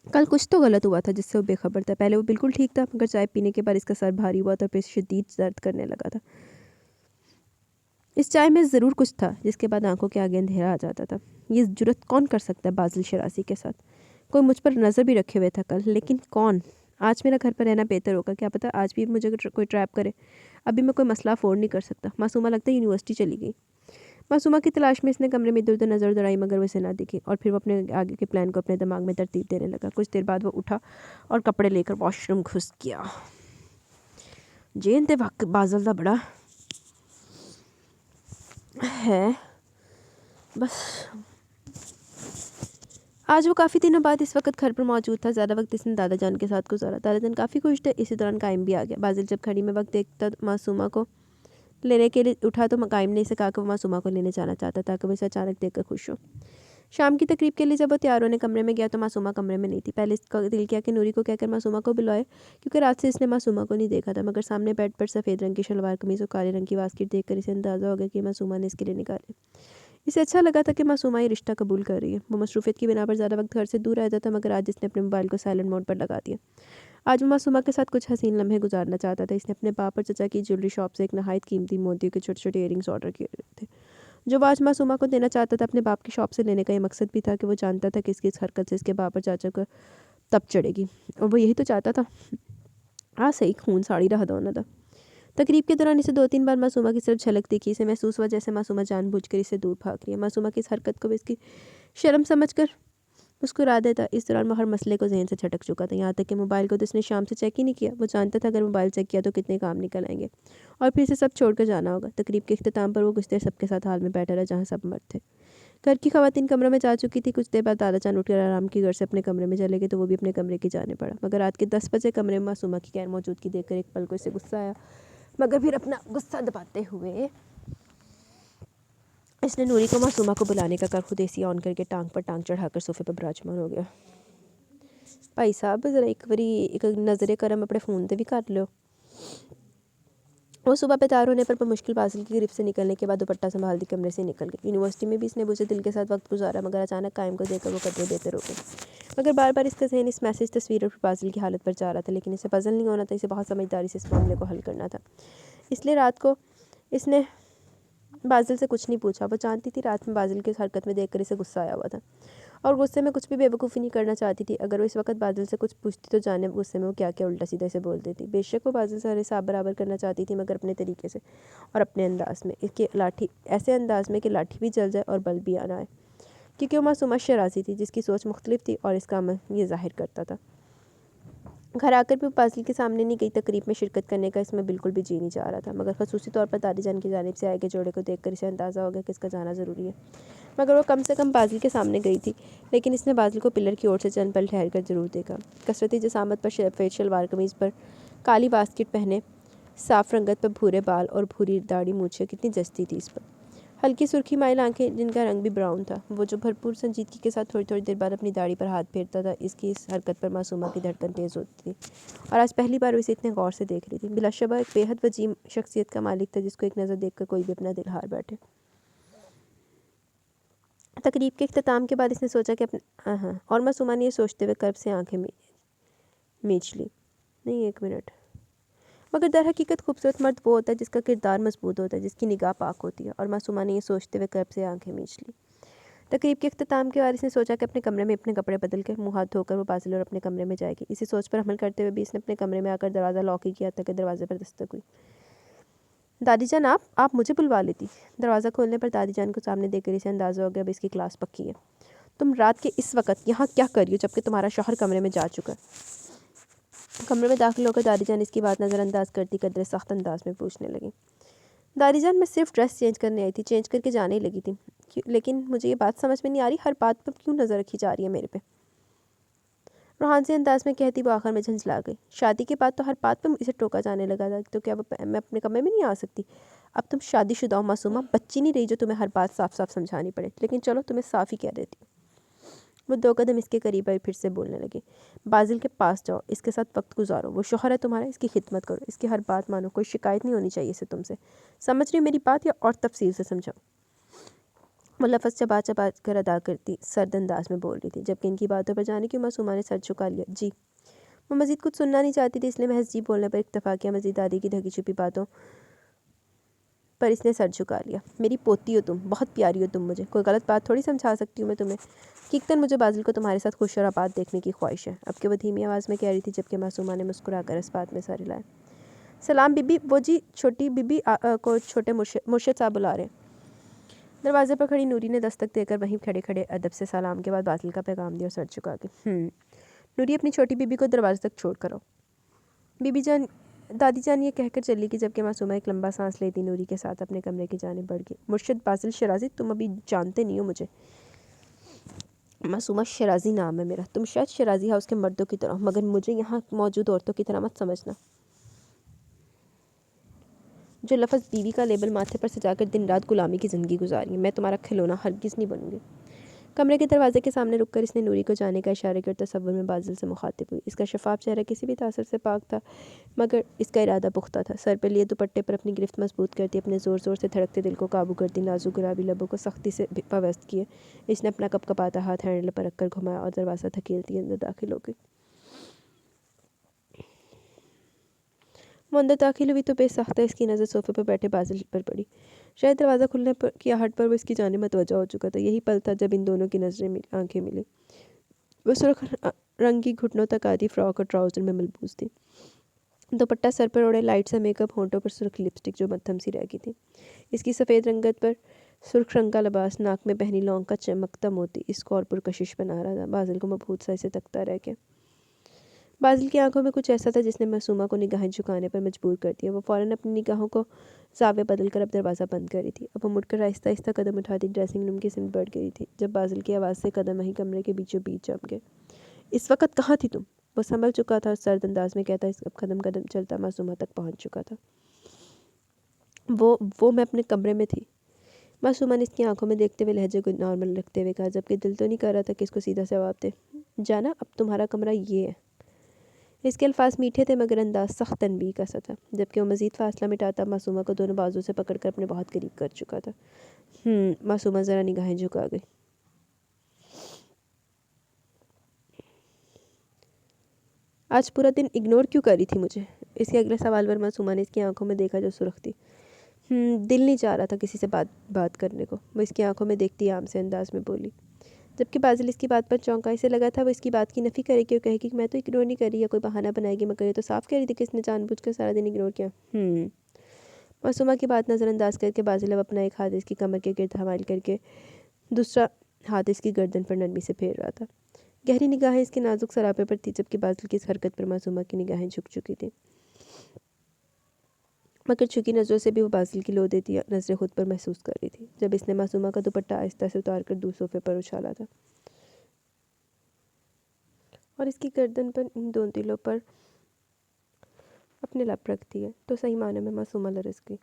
کل کچھ تو غلط ہوا تھا جس سے وہ بے خبر تھا. پہلے وہ بالکل ٹھیک تھا مگر چائے پینے کے بعد اس کا سر بھاری ہوا تھا، پھر شدید درد کرنے لگا تھا. اس چائے میں ضرور کچھ تھا جس کے بعد آنکھوں کے آگے اندھیرا آ جاتا تھا. یہ جرت کون کر سکتا ہے بازل شرازی کے ساتھ؟ کوئی مجھ پر نظر بھی رکھے ہوئے تھا کل، لیکن کون؟ آج میرا گھر پر رہنا بہتر ہوگا. کیا پتہ آج بھی مجھے کوئی ٹریپ کرے. ابھی میں کوئی مسئلہ افورڈ نہیں کر سکتا. معصومہ لگتا ہے یونیورسٹی چلی گئی. معصومہ کی تلاش میں اس نے کمرے میں ادھر ادھر نظر دوڑائی مگر وہ اسے نہ دکھی. اور پھر وہ اپنے آگے کے پلان کو اپنے دماغ میں ترتیب دینے لگا. کچھ دیر بعد وہ اٹھا اور کپڑے لے کر واش روم گھس گیا. جین تے وقت بازل دا بڑا ہے بس. آج وہ کافی دنوں بعد اس وقت گھر پر موجود تھا. زیادہ وقت اس نے دادا جان کے ساتھ گزارا. دادا جان کافی خوش تھے. اسی دوران قائم بھی آ گیا. بازل جب گھڑی میں وقت دیکھتا معصومہ کو لینے کے لیے اٹھا تو قائم نے اسے کہا کہ وہ معصومہ کو لینے جانا چاہتا تاکہ وہ اسے اچانک دیکھ کر خوش ہو. شام کی تقریب کے لیے جب وہ تیار ہونے کمرے میں گیا تو معصومہ کمرے میں نہیں تھی. پہلے اس کا دل کیا کہ نوری کو کہہ کر معصومہ کو بلائے کیونکہ رات سے اس نے معصومہ کو نہیں دیکھا تھا. مگر سامنے بیڈ پر سفید رنگ کی شلوار قمیض اور کالے رنگ کی واسکٹ دیکھ کر اسے اندازہ ہو گیا کہ معصومہ نے اس کے لیے نکالے. اسے اچھا لگا تھا کہ معصومہ یہ رشتہ قبول کر رہی ہے. وہ مصروفیت کی بنا پر زیادہ وقت گھر سے دور رہتا تھا مگر آج اس نے اپنے موبائل کو سائلنٹ موڈ پر لگا دیا. آج وہ معصومہ کے ساتھ کچھ حسین لمحے گزارنا چاہتا تھا. اس نے اپنے باپ اور چچا کی جیولری شاپ سے ایک نہایت قیمتی موتیوں کے چھوٹے چھوٹے ایئرنگس آرڈر کیے تھے جو وہ آج معصومہ کو دینا چاہتا تھا. اپنے باپ کی شاپ سے لینے کا یہ مقصد بھی تھا کہ وہ جانتا تھا کہ اس کی اس حرکت سے اس کے باپ اور چاچا کو تب چڑھے گی اور وہ یہی تو چاہتا تھا. صحیح خون ساڑی رہا ہونا تھا. تقریب کے دوران اسے 2-3 بار معصومہ کی صرف جھلک دکھی. اسے محسوس ہوا جیسے معصومہ جان بوجھ کر اسے دور بھاگ رہی ہے. معصومہ کی اس حرکت کو بھی اس کی شرم سمجھ کر مسکرا دیتا. اس دوران وہ ہر مسئلے کو ذہن سے جھٹک چکا تھا. یہاں تک کہ موبائل کو تو اس نے شام سے چیک ہی نہیں کیا. وہ جانتا تھا اگر موبائل چیک کیا تو کتنے کام نکل آئیں گے اور پھر اسے سب چھوڑ کر جانا ہوگا. تقریب کے اختتام پر وہ کچھ دیر سب کے ساتھ حال میں بیٹھا رہا جہاں سب مرد تھے. گھر کی خواتین کمروں میں جا چکی تھی. کچھ دیر بعد دادا جان اٹھ کر آرام کی غرض سے اپنے کمرے میں چلے گئے تو وہ بھی اپنے کمرے کی جانے پڑا. مگر رات کے 10 بجے کمرے میں معصومہ کی غیر موجودگی دیکھ کر ایک پل کو اسے غصہ آیا مگر پھر اپنا غصہ دباتے ہوئے اس نے نوری کو معصومہ کو بلانے کا کر خود اے سی آن کر کے ٹانگ پر ٹانگ چڑھا کر صوفے پر براجمان ہو گیا. بھائی صاحب ذرا ایک نظر کرم اپنے فون تے بھی کر لو. وہ صبح بیدار ہونے پر مشکل بازل کی گرفت سے نکلنے کے بعد دوپٹہ سنبھال دی کمرے سے نکل گئی. یونیورسٹی میں بھی اس نے بجھے دل کے ساتھ وقت گزارا مگر اچانک قائم کو دیکھ کر وہ قدرے بہتر ہو گئی. مگر بار بار اس کا ذہن اس میسج تصویر اور بازل کی حالت پر جا رہا تھا لیکن اسے پزل نہیں ہونا تھا. اسے بہت سمجھداری سے اس معاملے کو حل کرنا تھا. اس لیے رات کو اس نے بازل سے کچھ نہیں پوچھا. وہ جانتی تھی رات میں بازل کی حرکت میں دیکھ کر اسے غصہ آیا ہوا تھا اور غصے میں کچھ بھی بے وقوفی نہیں کرنا چاہتی تھی. اگر وہ اس وقت بازل سے کچھ پوچھتی تو جانے غصے میں وہ کیا کیا الٹا سیدھا سے بول دیتی. بے شک وہ بازل سے حساب برابر کرنا چاہتی تھی، مگر اپنے طریقے سے اور اپنے انداز میں، اس کے لاٹھی ایسے انداز میں کہ لاٹھی بھی جل جائے اور بل بھی آنا آئے، کیونکہ وہ معصومہ شرازی تھی جس کی سوچ مختلف تھی اور اس کا عمل یہ ظاہر کرتا تھا. گھر آ کر بھی بازل کے سامنے نہیں گئی. تقریب میں شرکت کرنے کا اس میں بالکل بھی جی نہیں چاہ رہا تھا، مگر خصوصی طور پر دادی جان کی جانب سے آئے گئے جوڑے کو دیکھ کر اسے اندازہ ہو گیا کہ اس کا جانا ضروری ہے. مگر وہ کم سے کم بازل کے سامنے گئی تھی، لیکن اس نے بازل کو پلر کی اور سے چند پل ٹھہر کر ضرور دیکھا. کثرتی جسامت پر سفید شلوار قمیض پر کالی باسکٹ پہنے، صاف رنگت پر بھورے بال اور بھوری داڑھی مونچھیں کتنی جچتی تھی اس پر. ہلکی سرخی مائل آنکھیں جن کا رنگ بھی براؤن تھا. وہ جو بھرپور سنجیدگی کے ساتھ تھوڑی تھوڑی دیر بعد اپنی داڑھی پر ہاتھ پھیرتا تھا، اس کی اس حرکت پر معصومہ کی دھڑکن تیز ہوتی تھی اور آج پہلی بار وہ اسے اتنے غور سے دیکھ رہی تھی. بلا شبہ ایک بے حد وجیم شخصیت کا مالک تھا جس کو ایک نظر دیکھ کر کوئی بھی اپنا دل ہار بیٹھے. تقریب کے اختتام کے بعد اس نے سوچا کہ اپنے اور معصومہ نے یہ سوچتے ہوئے کرب سے آنکھیں میچ لی. نہیں، ایک منٹ. مگر در حقیقت خوبصورت مرد وہ ہوتا ہے جس کا کردار مضبوط ہوتا ہے، جس کی نگاہ پاک ہوتی ہے. اور معصومہ نے یہ سوچتے ہوئے کرب سے آنکھیں میچ لی. تقریب کے اختتام کے بعد اس نے سوچا کہ اپنے کمرے میں اپنے کپڑے بدل کے منہ ہاتھ دھو کر وہ بازل اور اپنے کمرے میں جائے گی. اسی سوچ پر عمل کرتے ہوئے بھی اس نے اپنے کمرے میں آ کر دروازہ لاک ہی کیا تھا کہ دروازے پر دستک ہوئی. دادی جان آپ مجھے بلوا لیتی. دروازہ کھولنے پر دادی جان کو سامنے دیکھ کر اسے اندازہ ہو گیا اب اس کی کلاس پکی ہے. تم رات کے اس وقت یہاں کیا کر رہی ہو جبکہ تمہارا شوہر کمرے میں جا چکا ہے؟ کمرے میں داخل ہو کر دادی جان اس کی بات نظر انداز کرتی قدرے سخت انداز میں پوچھنے لگی. دادی جان میں صرف ڈریس چینج کرنے آئی تھی، چینج کر کے جانے ہی لگی تھی. لیکن مجھے یہ بات سمجھ میں نہیں آ رہی، ہر بات پر کیوں نظر رکھی جا رہی ہے میرے پہ؟ روحانی انداز میں کہتی وہ آخر میں جھنجھلا گئی. شادی کے بعد تو ہر بات پہ اسے ٹوکا جانے لگا تھا تو کیا میں اپنے کمرے میں نہیں آ سکتی؟ اب تم شادی شدہ ہو معصومہ، بچی نہیں رہی جو تمہیں ہر بات صاف صاف سمجھانی پڑے. لیکن چلو تمہیں صاف ہی کہہ دیتی ہوں. وہ 2 قدم اس کے قریب آئی، پھر سے بولنے لگی. بازل کے پاس جاؤ، اس کے ساتھ وقت گزارو. وہ شوہر ہے تمہارا، اس کی خدمت کرو، اس کی ہر بات مانو. کوئی شکایت نہیں ہونی چاہیے اسے تم سے. سمجھ رہی میری بات یا اور تفصیل سے سمجھاؤ؟ وہ لفظ چبا چبا کر ادا کرتی سرد انداز میں بول رہی تھی، جبکہ ان کی باتوں پر جانے کی معصومہ نے سر جھکا لیا. جی. وہ مزید کچھ سننا نہیں چاہتی تھی، اس لیے محض جی بولنے پر اکتفا کیا. مزید دادی کی ڈھکی چھپی باتوں پر اس نے سر جھکا لیا. میری پوتی ہو تم، بہت پیاری ہو تم مجھے. کوئی غلط بات تھوڑی سمجھا سکتی ہوں میں تمہیں. حقیقتاً مجھے بازل کو تمہارے ساتھ خوش اور آباد دیکھنے کی خواہش ہے. اب کہ وہ دھیمی آواز میں کہہ رہی تھی جبکہ معصومہ نے مسکرا کر اس بات میں سر ہلایا. سلام بی بی. وہ جی چھوٹی بی بی کو چھوٹے مرشد صاحب بلا رہے ہیں. دروازے پر کھڑی نوری نے دستک دے کر وہیں کھڑے کھڑے ادب سے سلام کے بعد بازل کا پیغام دیا اور سر جھکا کے. نوری اپنی چھوٹی بی بی کو دروازے تک چھوڑ کر آؤ. بی بی جان دادی جان یہ کہہ کر چلی گئی جبکہ معصومہ ایک لمبا سانس لیتی نوری کے ساتھ اپنے کمرے کی جانب بڑھ گئی. مرشد بازل شرازی، تم ابھی جانتے نہیں ہو مجھے. معصومہ شرازی نام ہے میرا. تم شاید شرازی ہاؤس کے مردوں کی طرح، مگر مجھے یہاں موجود عورتوں کی طرح مت سمجھنا. جو لفظ بیوی کا لیبل ماتھے پر سجا کر دن رات غلامی کی زندگی گزاری ہے، میں تمہارا کھلونا ہرگز نہیں بنوں گی. کمرے کے دروازے کے سامنے رک کر اس نے نوری کو جانے کا اشارہ کر تصور میں بازل سے مخاطب ہوئی. اس کا شفاف چہرہ کسی بھی تاثر سے پاک تھا، مگر اس کا ارادہ پختہ تھا. سر پہ لیے دوپٹے پر اپنی گرفت مضبوط کرتی، اپنے زور زور سے دھڑکتے دل کو قابو کرتی نازک گلابی لبوں کو سختی سے پیوست کیے اس نے اپنا کپ کپاتا ہاتھ ہینڈل پر رکھ کر گھمایا اور دروازہ دھکیلتی اندر داخل ہو گئی. وہ اندر داخل ہوئی تو بے ساختہ اس کی نظر صوفے پر بیٹھے بازل پر پڑی. شاید دروازہ کھلنے کی آہٹ پر وہ اس کی جانب متوجہ ہو چکا تھا. یہی پل تھا جب ان دونوں کی آنکھیں ملی. وہ سرخ رنگ کی گھٹنوں تک آدھی فراک اور ٹراؤزر میں ملبوس تھی. دوپٹہ سر پر اوڑے، لائٹ سا میک اپ، ہونٹوں پر سرخ لپسٹک جو مدھم سی رہ گئی تھی. اس کی سفید رنگت پر سرخ رنگ کا لباس، ناک میں پہنی لونگ کا چمکتا موتی اس کو اور پرکشش بنا رہا تھا. بازل کو مبہوت سا اسے تکتا رہ گیا. بازل کی آنکھوں میں کچھ ایسا تھا جس نے معصومہ کو نگاہیں جھکانے پر مجبور کر دیا. وہ فوراً اپنی نگاہوں کو زاویہ بدل کر اب دروازہ بند کر رہی تھی. اب وہ مڑ کر آہستہ آہستہ قدم اٹھاتی ڈریسنگ روم کی سمت بڑھ گئی تھی جب بازل کی آواز سے قدم وہیں کمرے کے بیچوں بیچ جم گئے. اس وقت کہاں تھی تم؟ وہ سنبھل چکا تھا اور سرد انداز میں کہتا اب قدم قدم چلتا معصومہ تک پہنچ چکا تھا. وہ میں اپنے کمرے میں تھی. معصومہ نے اس کی آنکھوں میں دیکھتے ہوئے لہجے کو نارمل رکھتے ہوئے کہا جبکہ دل تو نہیں کر رہا تھا کہ اس کو سیدھا جواب دے. جانا اب تمہارا کمرہ یہ ہے. اس کے الفاظ میٹھے تھے مگر انداز سخت تنبیہ کا سا تھا. جبکہ وہ مزید فاصلہ مٹاتا معصومہ کو دونوں بازو سے پکڑ کر اپنے بہت قریب کر چکا تھا. معصومہ ذرا نگاہیں جھکا گئی. آج پورا دن اگنور کیوں کر رہی تھی مجھے؟ اس کے اگلے سوال پر معصومہ نے اس کی آنکھوں میں دیکھا جو سرخ تھی۔ دل نہیں چاہ رہا تھا کسی سے بات کرنے کو، وہ اس کی آنکھوں میں دیکھتی عام سے انداز میں بولی، جبکہ بازل اس کی بات پر چونکا۔ اسے لگا تھا وہ اس کی بات کی نفی کرے گی اور کہے گی کہ میں تو اگنور نہیں کر رہی، یا کوئی بہانہ بنائے گی، مگر یہ تو صاف کہہ رہی تھی کہ اس نے جان بوجھ کر سارا دن اگنور کیا۔ معصومہ کی بات نظر انداز کر کے بازل اب اپنا ایک ہاتھ اس کی کمر کے گرد حوال کر کے دوسرا ہاتھ اس کی گردن پر نرمی سے پھیر رہا تھا۔ گہری نگاہیں اس کے نازک سراپے پر تھی، جبکہ بازل کی اس حرکت پر معصومہ کی نگاہیں جھک چکی تھیں، مگر جھکی نظروں سے بھی وہ بازل کی لو دیتی نظریں خود پر محسوس کر رہی تھی، جب اس نے معصومہ کا دوپٹہ آہستہ سے اتار کر دو صوفے پر اچھالا تھا اور اس کی گردن پر ان دو دلوں پر اپنے لب رکھ دیے، تو صحیح معنی میں معصومہ لرز گئی۔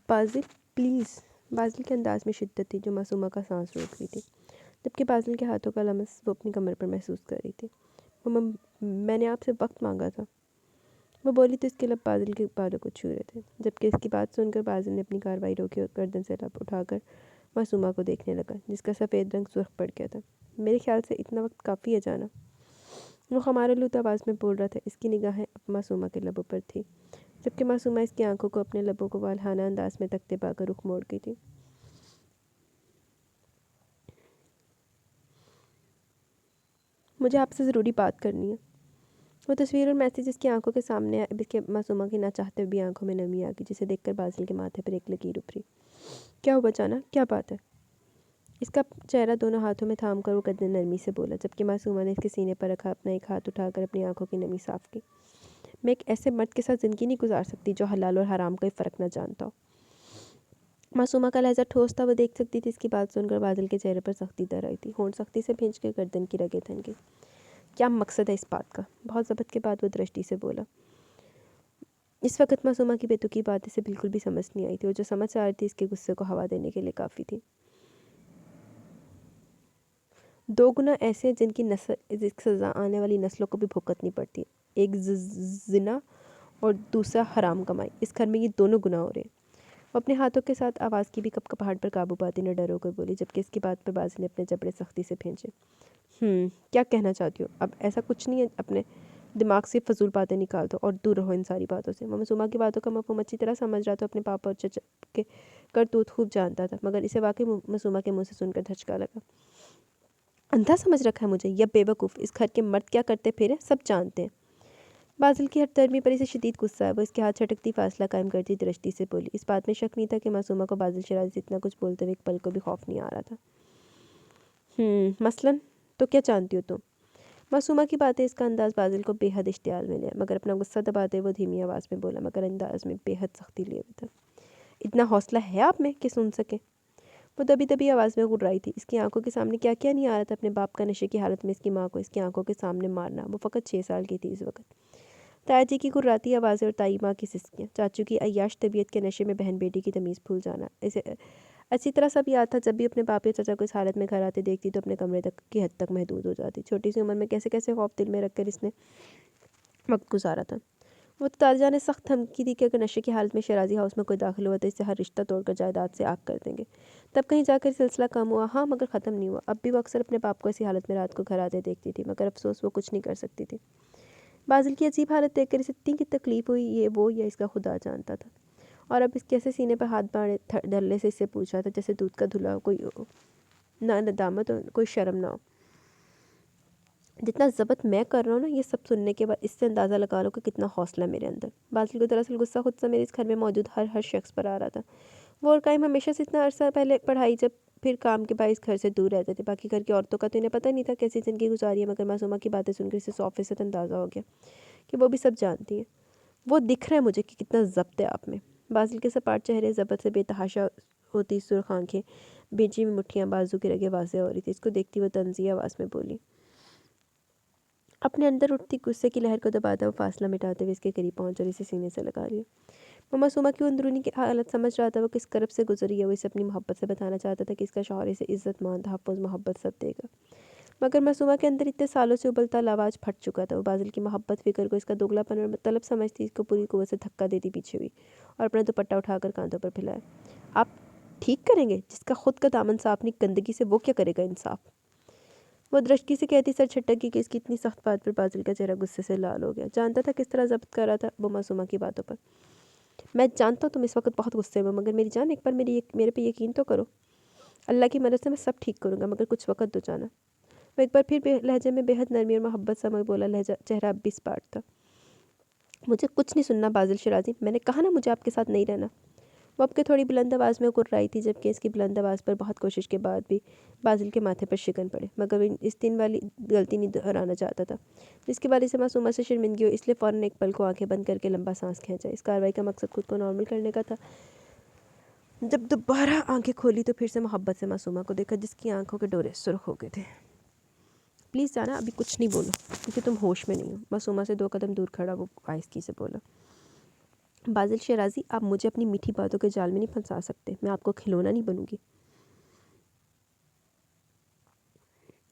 بازل پلیز، بازل کے انداز میں شدت تھی جو معصومہ کا سانس روک رہی تھی، جبکہ بازل کے ہاتھوں کا لمس وہ اپنی کمر پر محسوس کر رہی تھی۔ میں نے آپ سے وقت مانگا تھا، وہ بولی تو اس کے لب بازل کے بالوں کو چھو رہے تھے، جبکہ اس کی بات سن کر بازل نے اپنی کارروائی روکی اور گردن سے لب اٹھا کر معصومہ کو دیکھنے لگا، جس کا سفید رنگ سرخ پڑ گیا تھا۔ میرے خیال سے اتنا وقت کافی ہے جانا، وہ خمارالود آواز میں بول رہا تھا۔ اس کی نگاہیں اب معصومہ کے لبوں پر تھی، جبکہ معصومہ اس کی آنکھوں کو اپنے لبوں کو والہانہ انداز میں تکتے پا کر رخ موڑ گئی تھی۔ مجھے آپ سے ضروری بات کرنی ہے۔ وہ تصویر اور میسیج اس کی آنکھوں کے سامنے آئے، اس کے معصومہ کی نہ چاہتے بھی آنکھوں میں نمی آ گئی، جسے دیکھ کر بازل کے ماتھے پر ایک لکیر ابھری۔ کیا ہوا جانا، کیا بات ہے؟ اس کا چہرہ دونوں ہاتھوں میں تھام کر وہ قدر نرمی سے بولا، جبکہ معصومہ نے اس کے سینے پر رکھا اپنا ایک ہاتھ اٹھا کر اپنی آنکھوں کی نمی صاف کی۔ میں ایک ایسے مرد کے ساتھ زندگی نہیں گزار سکتی جو حلال اور حرام کا فرق نہ جانتا ہو۔ معصومہ کا لہجہ ٹھوس تھا، وہ دیکھ سکتی تھی اس کی بات سن کر بازل کے چہرے پر سختی در آئی تھی، ہونٹ سختی سے بھینچ کے گردن کی رگیں تھن گئی۔ کیا مقصد ہے اس بات کا؟ بہت ضبط کے بعد وہ درشٹی سے بولا۔ اس وقت معصومہ کی بے تکی بات اسے بالکل بھی سمجھ نہیں آئی تھی، وہ جو سمجھ سے آ رہی تھی اس کے غصے کو ہوا دینے کے لیے کافی تھی۔ دو گناہ ایسے ہیں جن کی سزا آنے والی نسلوں کو بھی بھگتنی پڑتی، ایک زنا اور دوسرا حرام کمائی۔ اس گھر میں یہ دونوں گناہ ہو رہے ہیں۔ وہ اپنے ہاتھوں کے ساتھ آواز کی بھی کپکپاہٹ پر قابو پاتی نہ ڈر ہو کر بولی، جبکہ اس کی بات پر بازل نے اپنے جبڑے سختی سے بھینچے۔ کیا کہنا چاہتی ہو؟ اب ایسا کچھ نہیں ہے، اپنے دماغ سے فضول باتیں نکال دو اور دور رہو ان ساری باتوں سے۔ وہ معصومہ کی باتوں کا مفہوم اچھی طرح سمجھ رہا تھا، اپنے پاپا اور چچا کے کرتوت خوب جانتا تھا، مگر اسے واقعی معصومہ کے منہ سے سن کر دھچکا لگا۔ اندھا سمجھ رکھا ہے مجھے یا بیوقوف؟ اس گھر کے مرد کیا کرتے پھرے سب جانتے ہیں۔ بازل کی ہر ترمی پر اسے شدید غصہ ہے، وہ اس کے ہاتھ چھٹکتی فاصلہ قائم کرتی درشٹی سے بولی۔ اس بات میں شک نہیں تھا کہ معصومہ کو بازل شرازی سے اتنا کچھ بولتے ہوئے ایک پل کو بھی خوف نہیں آ رہا تھا۔ مثلاً تو کیا جانتی ہو تم؟ معصومہ کی باتیں، اس کا انداز بازل کو بے حد اشتعال میں لیا، مگر اپنا غصہ دباتے وہ دھیمی آواز میں بولا، مگر انداز میں بے حد سختی لیے ہوئے تھا۔ اتنا حوصلہ ہے آپ میں کہ سن سکے؟ وہ دبی دبی آواز میں گڑائی تھی، اس کی آنکھوں کے سامنے کیا کیا نہیں آ رہا تھا، اپنے باپ کا نشے کی حالت میں اس کی ماں کو اس کی آنکھوں کے سامنے مارنا۔ وہ فقط 6 سال کی تھی اس وقت۔ تایا جی کی گراتی آوازیں اور تائی ماں کی سسکیاں، چاچو کی عیاش طبیعت کے نشے میں بہن بیٹی کی تمیز بھول جانا، اسے اچھی طرح سب یاد تھا۔ جب بھی اپنے باپ یا چچا کو اس حالت میں گھر آتے دیکھتی تو اپنے کمرے تک کی حد تک محدود ہو جاتی۔ چھوٹی سی عمر میں کیسے کیسے خوف دل میں رکھ کر اس نے وقت گزارا تھا۔ وہ تو دادا جان نے سخت دھمکی دی کہ اگر نشے کی حالت میں شیرازی ہاؤس میں کوئی داخل ہوا تو اس سے ہر رشتہ توڑ کر جائیداد سے آگ کر دیں گے۔ تب کہیں جا کر سلسلہ کم ہوا، ہاں مگر ختم نہیں ہوا۔ اب بھی وہ اکثر اپنے باپ کو ایسی حالت میں رات کو گھر آتے دیکھتی تھی، مگر افسوس وہ کچھ نہیں کر سکتی تھی۔ بازل کی عجیب حالت دیکھ کر اسے اتنی کی تکلیف ہوئی، یہ وہ یا اس کا خدا جانتا تھا، اور اب اس کیسے سینے پر ہاتھ باندھے دھڑلے سے اس سے پوچھا تھا جیسے دودھ کا دھلا ہو، کوئی نہ ندامت ہو کوئی شرم نہ ہو۔ جتنا ضبط میں کر رہا ہوں نا، یہ سب سننے کے بعد اس سے اندازہ لگا لو کہ کتنا حوصلہ میرے اندر۔ بازل کو دراصل غصہ خود سا میرے اس گھر میں موجود ہر شخص پر آ رہا تھا۔ وہ اور قائم ہمیشہ سے اتنا عرصہ پہلے پڑھائی جب پھر کام کے باعث گھر سے دور رہتے تھے، باقی گھر کی عورتوں کا تو انہیں پتہ نہیں تھا کیسی زندگی گزاری ہے، مگر معصومہ کی باتیں سن کر اسے 100% اندازہ ہو گیا کہ وہ بھی سب جانتی ہیں۔ وہ دکھ رہا ہے مجھے کہ کتنا ضبط ہے آپ میں۔ بازل کے سپاٹ چہرے ضبط سے بے تحاشا ہوتی سرخ آنکھیں، بیچی میں مٹھیاں، بازو کی رگیں واضح ہو رہی تھی۔ اس کو دیکھتی وہ طنزیہ آواز میں بولی، اپنے اندر اٹھتی غصے کی لہر کو دباتا وہ فاصلہ مٹاتے ہوئے اس کے قریب پہنچ اور اسے سینے سے لگا لیا۔ وہ معصومہ کی اندرونی کی حالت سمجھ رہا تھا، وہ کس کرب سے گزری ہے۔ وہ اسے اپنی محبت سے بتانا چاہتا تھا کہ اس کا شوہر اسے عزت، مان، تحفظ، محبت سب دے گا، مگر معصومہ کے اندر اتنے سالوں سے ابلتا لاواج پھٹ چکا تھا۔ وہ بازل کی محبت، فکر کو اس کا دوگلا پن اور طلب سمجھتی، اس کو پوری قوت سے دھکا دیتی پیچھے ہوئی اور اپنا دوپٹہ اٹھا کر کاندھوں پر پھیلایا۔ آپ ٹھیک کریں گے؟ جس کا خود کا دامن صاف نہیں، گندگی سے وہ کیا کرے گا انصاف؟ وہ درشکی سے کہتی سر چھٹک کی کہ اس کی اتنی سخت بات پر بازل کا چہرہ غصے سے لال ہو گیا. جانتا تھا کس طرح ضبط کر رہا تھا وہ معصومہ کی باتوں پر. میں جانتا ہوں تم اس وقت بہت غصے میں، مگر میری جان ایک بار میرے پہ یقین تو کرو. اللہ کی مدد سے میں سب ٹھیک کروں گا، مگر کچھ وقت دو جانا. وہ ایک بار پھر لہجے میں بے حد نرمی اور محبت سمجھ بولا. لہجہ چہرہ اب بھی اسپاٹ تھا. مجھے کچھ نہیں سننا بازل شیرازی، میں نے کہا نا مجھے آپ کے ساتھ نہیں رہنا. وہ اب کے تھوڑی بلند آواز میں کررائی تھی، جبکہ اس کی بلند آواز پر بہت کوشش کے بعد بھی بازل کے ماتھے پر شکن پڑے. مگر وہ اس دن والی غلطی نہیں دہرانا چاہتا تھا جس کی وجہ سے معصومہ سے شرمندگی ہو، اس لیے فوراً ایک پل کو آنکھیں بند کر کے لمبا سانس کھینچا. اس کارروائی کا مقصد خود کو نارمل کرنے کا تھا. جب دوبارہ آنکھیں کھولی تو پھر سے محبت سے معصومہ کو دیکھا جس کی آنکھوں کے ڈورے سرخ ہو گئے تھے. پلیز جانا، ابھی کچھ نہیں بولو کیونکہ تم ہوش میں نہیں ہو. معصومہ سے 2 قدم دور کھڑا وہ آہستگی سے بولا. بازل شیرازی، آپ مجھے اپنی میٹھی باتوں کے جال میں نہیں پھنسا سکتے. میں آپ کو کھلونا نہیں بنوں گی.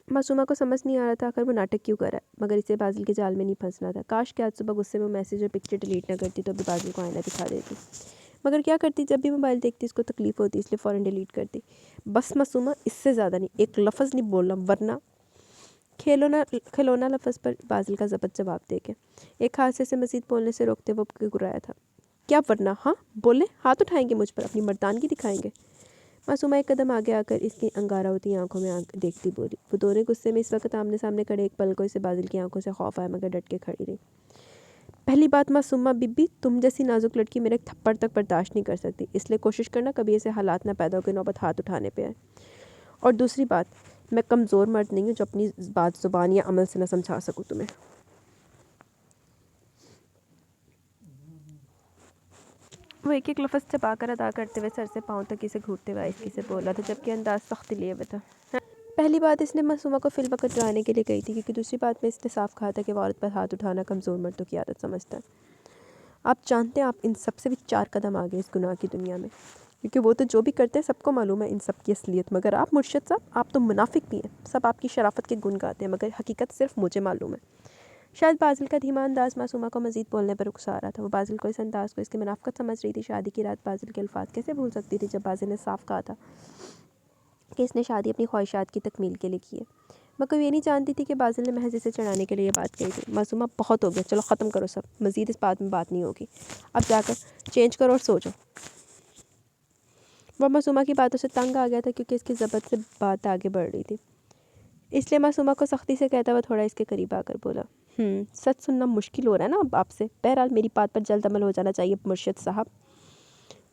معصومہ کو سمجھ نہیں آ رہا تھا آخر وہ ناٹک کیوں کر رہا ہے، مگر اسے بازل کے جال میں نہیں پھنسنا تھا. کاش کہ آج صبح غصے میں میسیج اور پکچر ڈیلیٹ نہ کرتی تو ابھی بازل کو آئینہ دکھا دیتی. مگر کیا کرتی، جب بھی موبائل دیکھتی اس کو تکلیف ہوتی، اس لیے فوراً ڈیلیٹ کرتی. بس معصومہ، اس سے زیادہ نہیں، ایک لفظ نہیں بولنا ورنہ. کھلونا لفظ پر بازل کا ضبط جواب دے کے ایک ہاتھ سے مزید بولنے سے روکتے وہ گرایا تھا. کیا ورنہ؟ ہاں بولیں، ہاتھ اٹھائیں گے مجھ پر، اپنی مردانگی دکھائیں گے. معصومہ ایک قدم آگے آ کر اس کی انگارہ ہوتی آنکھوں میں دیکھتی بولی. وہ دونوں غصے میں اس وقت آمنے سامنے کھڑے. ایک پل کو اسے بازل کی آنکھوں سے خوف آیا مگر ڈٹ کے کھڑی رہی. پہلی بات معصومہ بی بی، تم جیسی نازک لڑکی میرے ایک تھپڑ تک برداشت نہیں کر سکتی، اس لیے کوشش کرنا کبھی ایسے حالات نہ پیدا ہو کہ نوبت ہاتھ اٹھانے پہ آئے. اور دوسری بات، میں کمزور مرد نہیں ہوں جو اپنی بات زبان یا عمل سے نہ سمجھا سکوں تمہیں. وہ ایک ایک لفظ چبا کر ادا کرتے ہوئے سر سے پاؤں تک اسے گھوٹتے ہوئے آہستگی سے بولا تھا، جبکہ انداز سخت لیے ہوئے تھا. پہلی بات اس نے معصومہ کو فی الوقت ڈرانے کے لیے کہی تھی، کیونکہ دوسری بات میں اس نے صاف کہا تھا کہ وہ عورت پر ہاتھ اٹھانا کمزور مردوں کی عادت سمجھتا ہے. آپ جانتے ہیں آپ ان سب سے بھی 4 قدم آگے اس گناہ کی دنیا میں، کیونکہ وہ تو جو بھی کرتے ہیں سب کو معلوم ہے ان سب کی اصلیت. مگر آپ مرشد صاحب، آپ تو منافق بھی ہیں. سب آپ کی شرافت کے گن گاتے ہیں مگر حقیقت صرف مجھے معلوم ہے. شاید بازل کا دھیما انداز معصومہ کو مزید بولنے پر اکسا رہا تھا. وہ بازل کو اس انداز کو اس کی منافقت سمجھ رہی تھی. شادی کی رات بازل کے الفاظ کیسے بھول سکتی تھی جب بازل نے صاف کہا تھا کہ اس نے شادی اپنی خواہشات کی تکمیل کے لیے کی ہے. مگر یہ نہیں جانتی تھی کہ بازل نے محض اسے چڑھانے کے لیے یہ بات کہی تھی. معصومہ، بہت ہو گیا، چلو ختم کرو سب، مزید اس بات میں بات نہیں ہوگی. اب جا کر چینج کرو اور سو جاؤ. وہ معصومہ کی باتوں سے تنگ آ گیا تھا کیونکہ اس کی ضبط سے بات آگے بڑھ رہی تھی، اس لیے معصومہ کو سختی سے کہتا ہوا تھوڑا اس کے قریب آ کر بولا. سچ سننا مشکل ہو رہا ہے نا اب آپ سے. بہرحال میری بات پر جلد عمل ہو جانا چاہیے مرشد صاحب.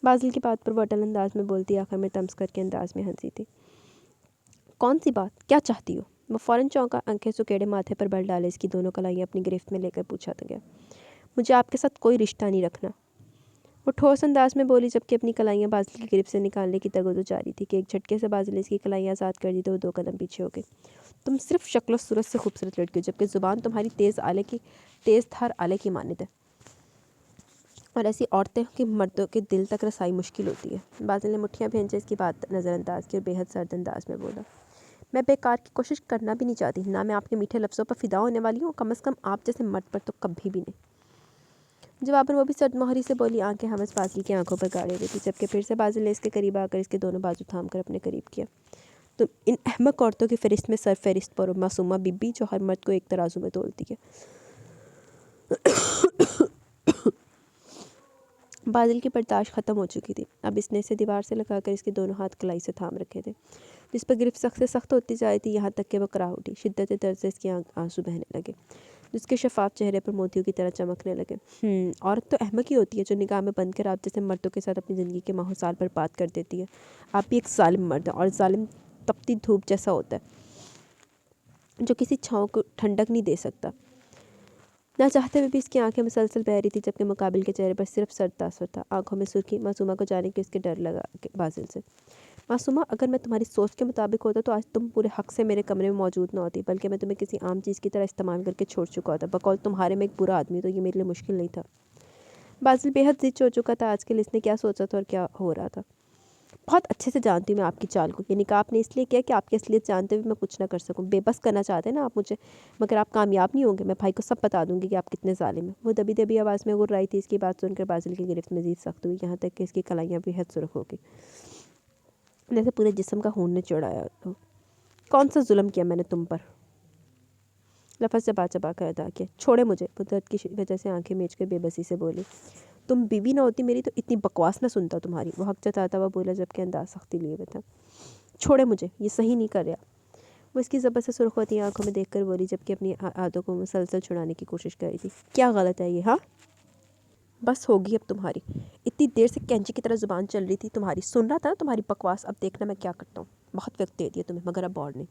بازل کی بات پر وہ اٹل انداز میں بولتی، آخر میں طنز کر کے انداز میں ہنسی تھی. کون سی بات؟ کیا چاہتی ہو؟ وہ فوراً چونکا، آنکھیں سکیڑے ماتھے پر بل ڈالے اس کی دونوں کلائیاں اپنی گرفت میں لے کر پوچھا تھا گیا. مجھے آپ کے ساتھ کوئی رشتہ نہیں رکھنا. وہ ٹھوس انداز میں بولی جبکہ اپنی کلائیاں بازل کی گرفت سے نکالنے کی تگودو جاری تھی کہ ایک جھٹکے سے بازل نے اس کی کلائیاں آزاد کر دی تو وہ 2 قدم پیچھے ہو گئی. تم صرف شکل و صورت سے خوبصورت لڑکی ہو، جبکہ زبان تمہاری تیز دھار آلے کی مانند ہے، اور ایسی عورتیں کہ مردوں کے دل تک رسائی مشکل ہوتی ہے. بازل نے مٹھیاں بھینچے اس کی بات نظر انداز کی اور بے حد سرد انداز میں بولا. میں بیکار کی کوشش کرنا بھی نہیں چاہتی، نہ میں آپ کے میٹھے لفظوں پر فدا ہونے والی ہوں، کم از کم آپ جیسے مرد پر تو کبھی بھی نہیں. جواباً وہ بھی سرد مہری سے بولی. آنکھیں ہمس بازل کی آنکھوں پر گاڑے ہوئی تھی، جبکہ پھر سے بازل نے اس کے قریب آ کر اس کے دونوں بازو تھام کر اپنے قریب کیا. تم ان احمق عورتوں کی فہرست میں سر فہرست پر ہو معصومہ بی بی، جو ہر مرد کو ایک ترازو میں تولتی ہے. بازل کی برداشت ختم ہو چکی تھی. اب اس نے اسے دیوار سے لگا کر اس کے دونوں ہاتھ کلائی سے تھام رکھے تھے، جس پر گرفت سخت سے سخت ہوتی جا رہی تھی، یہاں تک کہ وہ کراہ اٹھی. شدت درد سے اس کی آنسو بہنے لگے، جس کے شفاف چہرے پر موتیوں کی طرح چمکنے لگے. عورت تو احمق ہی ہوتی ہے جو نگاہ میں بند کر آپ جیسے مردوں کے ساتھ اپنی زندگی کے ماہ و سال پر بات کر دیتی ہے. آپ بھی ایک ظالم مرد ہیں، اور ظالم تپتی دھوپ جیسا ہوتا ہے جو کسی چھاؤں کو ٹھنڈک نہیں دے سکتا. نہ چاہتے ہوئے بھی اس کی آنکھیں مسلسل بہہ رہی تھی، جبکہ مقابل کے چہرے پر صرف سرد تاثر تھا. آنکھوں میں سرخی. معصومہ کو جانے کہ اس کے ڈر لگا بازل سے. معصومہ، اگر میں تمہاری سوچ کے مطابق ہوتا تو آج تم پورے حق سے میرے کمرے میں موجود نہ ہوتی، بلکہ میں تمہیں کسی عام چیز کی طرح استعمال کر کے چھوڑ چکا ہوتا. بقول تمہارے میں ایک برا آدمی تو یہ میرے لیے مشکل نہیں تھا. بازل بے حد ضد ہو چکا تھا آج کے لیے اس نے کیا سوچا تھا اور کیا ہو رہا تھا. بہت اچھے سے جانتی ہوں میں آپ کی چال کو. یہ نکاح آپ نے اس لیے کیا کہ آپ کی اصلیت جانتے ہوئے میں کچھ نہ کر سکوں. بے بس کرنا چاہتے ہیں نا آپ مجھے، مگر آپ کامیاب نہیں ہوں گے. میں بھائی کو سب بتا دوں گی کہ آپ کتنے ظالم ہیں. وہ دبی دبی آواز میں گر رہی تھی. اس کی بات سن کر بازل کی گرفت مزید سخت ہوئی، یہاں تک کہ اس کی کلائیاں بے حد سرخ ہو گئی، جیسے پورے جسم کا خون نے چڑھایا ہو. کون سا ظلم کیا میں نے تم پر؟ لفظ چبا چبا کر ادا کیا. چھوڑے مجھے، وہ درد کی وجہ سے آنکھیں میچ کر بے بسی سے بولی. تم بیوی نہ ہوتی میری تو اتنی بکواس نہ سنتا تمہاری، وہ حق جتاتا ہوا بولا جب کہ انداز سختی لیے ہوئے تھا. چھوڑے مجھے، یہ صحیح نہیں کر رہا. وہ اس کی زبر سے سرخ ہوتی آنکھوں میں دیکھ کر بولی جب کہ اپنی ہاتھوں کو مسلسل چھڑانے کی کوشش کر رہی تھی. کیا غلط ہے یہ؟ ہاں بس ہوگی اب تمہاری. اتنی دیر سے کینچی کی طرح زبان چل رہی تھی تمہاری. سن رہا تھا نا تمہاری بکواس. اب دیکھنا میں کیا کرتا ہوں. بہت وقت دے دیا تمہیں مگر اب اور نہیں.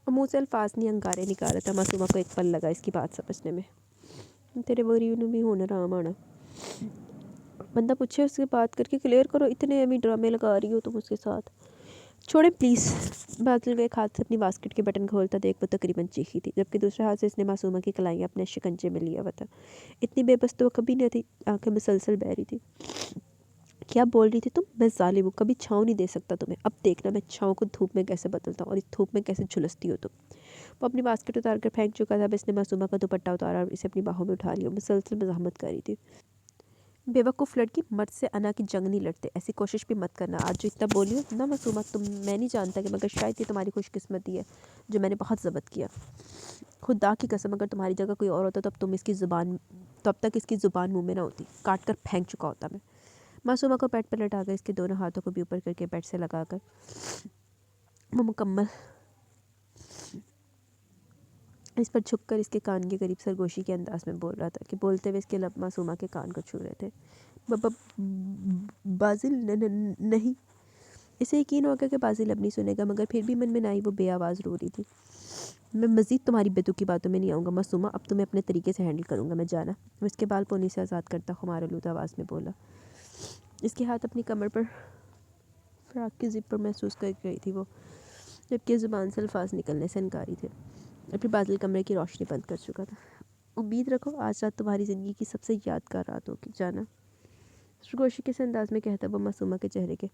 وہ منہ سے الفاظ نہیں انگارے نکال رہا تھا. معصومہ کو ایک پل لگا اس کی بات سمجھنے میں. تیرے بوری بھی ہونا رام آنا. بندہ پوچھے اس سے بات کر کے کلیئر کرو، اتنے امی ڈرامے لگا رہی ہو تم اس کے ساتھ. چھوڑیں پلیز. بادل کا ایک ہاتھ سے اپنی باسکٹ کے بٹن کھولتا دیکھ وہ تقریباً چیخی تھی، جبکہ دوسرے ہاتھ سے اس نے معصومہ کی کلائیاں اپنے شکنجے میں لیا ہوا تھا. اتنی بے بس تو وہ کبھی نہ تھی. آنکھیں مسلسل بہہ رہی تھی. کیا بول رہی تھی تم؟ میں ظالم ہوں، کبھی چھاؤں نہیں دے سکتا تمہیں. اب دیکھنا میں چھاؤں کو دھوپ میں کیسے بدلتا ہوں اور اس دھوپ میں کیسے جھلستی ہو تم. وہ اپنی باسکٹ اتار کر پھینک چکا تھا. اب اس نے معصومہ کا دوپٹہ اتارا اور اسے اپنی باہوں میں اٹھا لیا. مسلسل مزاحمت کر رہی تھی. بے وقوف لڑکی، مرد سے انا کی جنگ نہیں لڑتے، ایسی کوشش بھی مت کرنا. آج جو اتنا بولی ہو نا معصومہ، میں نہیں جانتا کہ مگر شاید یہ تمہاری خوش قسمتی ہے جو میں نے بہت ضبط کیا. خدا کی قسم اگر تمہاری جگہ کوئی اور ہوتا تو اب تک اس کی زبان منہ میں نہ ہوتی. کاٹ کر پھینک چکا ہوتا میں. معصومہ کو بیڈ پر لٹا کر اس کے دونوں ہاتھوں کو بھی اوپر کر کے بیڈ سے لگا کر وہ مکمل اس پر جھک کر اس کے کان کے قریب سرگوشی کے انداز میں بول رہا تھا کہ بولتے ہوئے اس کے لب معصومہ کے کان کو چھو رہے تھے. بازل نہیں. اسے یقین ہو گیا کہ بازل اب نہیں سنے گا، مگر پھر بھی من میں نائی وہ بے آواز رو رہی تھی. میں مزید تمہاری بیتوکی باتوں میں نہیں آؤں گا معصومہ، اب تمہیں اپنے طریقے سے ہینڈل کروں گا میں. جانا. وہ اس کے بال پونی سے آزاد کرتا خمار آلود آواز میں بولا. اس کے ہاتھ اپنی کمر پر فراق کی زپ پر محسوس کر رہی تھی وہ، جبکہ زبان سے الفاظ نکلنے سے انکاری تھے. اور پھر بادل کمرے کی روشنی بند کر چکا تھا. امید رکھو آج رات تمہاری زندگی کی سب سے یادگار رات ہوگی. جانا. سرگوشی کس انداز میں کہتا وہ معصومہ کے چہرے کے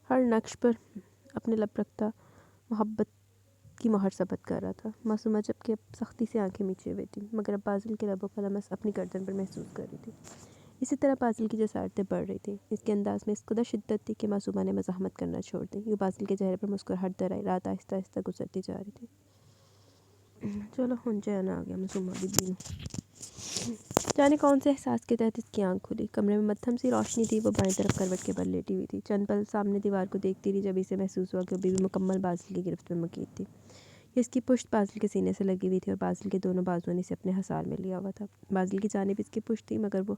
ہر نقش پر اپنے لب رکھتا محبت کی مہر ثبت کر رہا تھا. معصومہ جب کہ اب سختی سے آنکھیں میچے ہوئے تھی، مگر اب بازل کے لبوں کا لمس اپنی گردن پر محسوس کر رہی تھی. اسی طرح بازل کی جسارتیں بڑھ رہی تھیں. اس کے انداز میں اس قدر شدت تھی کہ معصومہ نے مزاحمت کرنا چھوڑ دی. یہ بازل کے چہرے پر مسکراہٹ در آئی. رات آہستہ آہستہ گزرتی جا رہی تھی. چلو ہن چین آ گیا. معصومہ بھی دین جانے کون سے احساس کے تحت اس کی آنکھ کھلی. کمرے میں مدھم سی روشنی تھی. وہ بائیں طرف کروٹ کے بل لیٹی ہوئی تھی. چند پل سامنے دیوار کو دیکھتی رہی جب اسے محسوس ہوا کہ وہ بھی مکمل بازل کی گرفت میں مقید تھی. اس کی پشت بازل کے سینے سے لگی ہوئی تھی اور بازل کے دونوں بازوؤں نے اسے اپنے حصار میں لیا ہوا تھا. بازل کی جانب اس کی پشت تھی، مگر وہ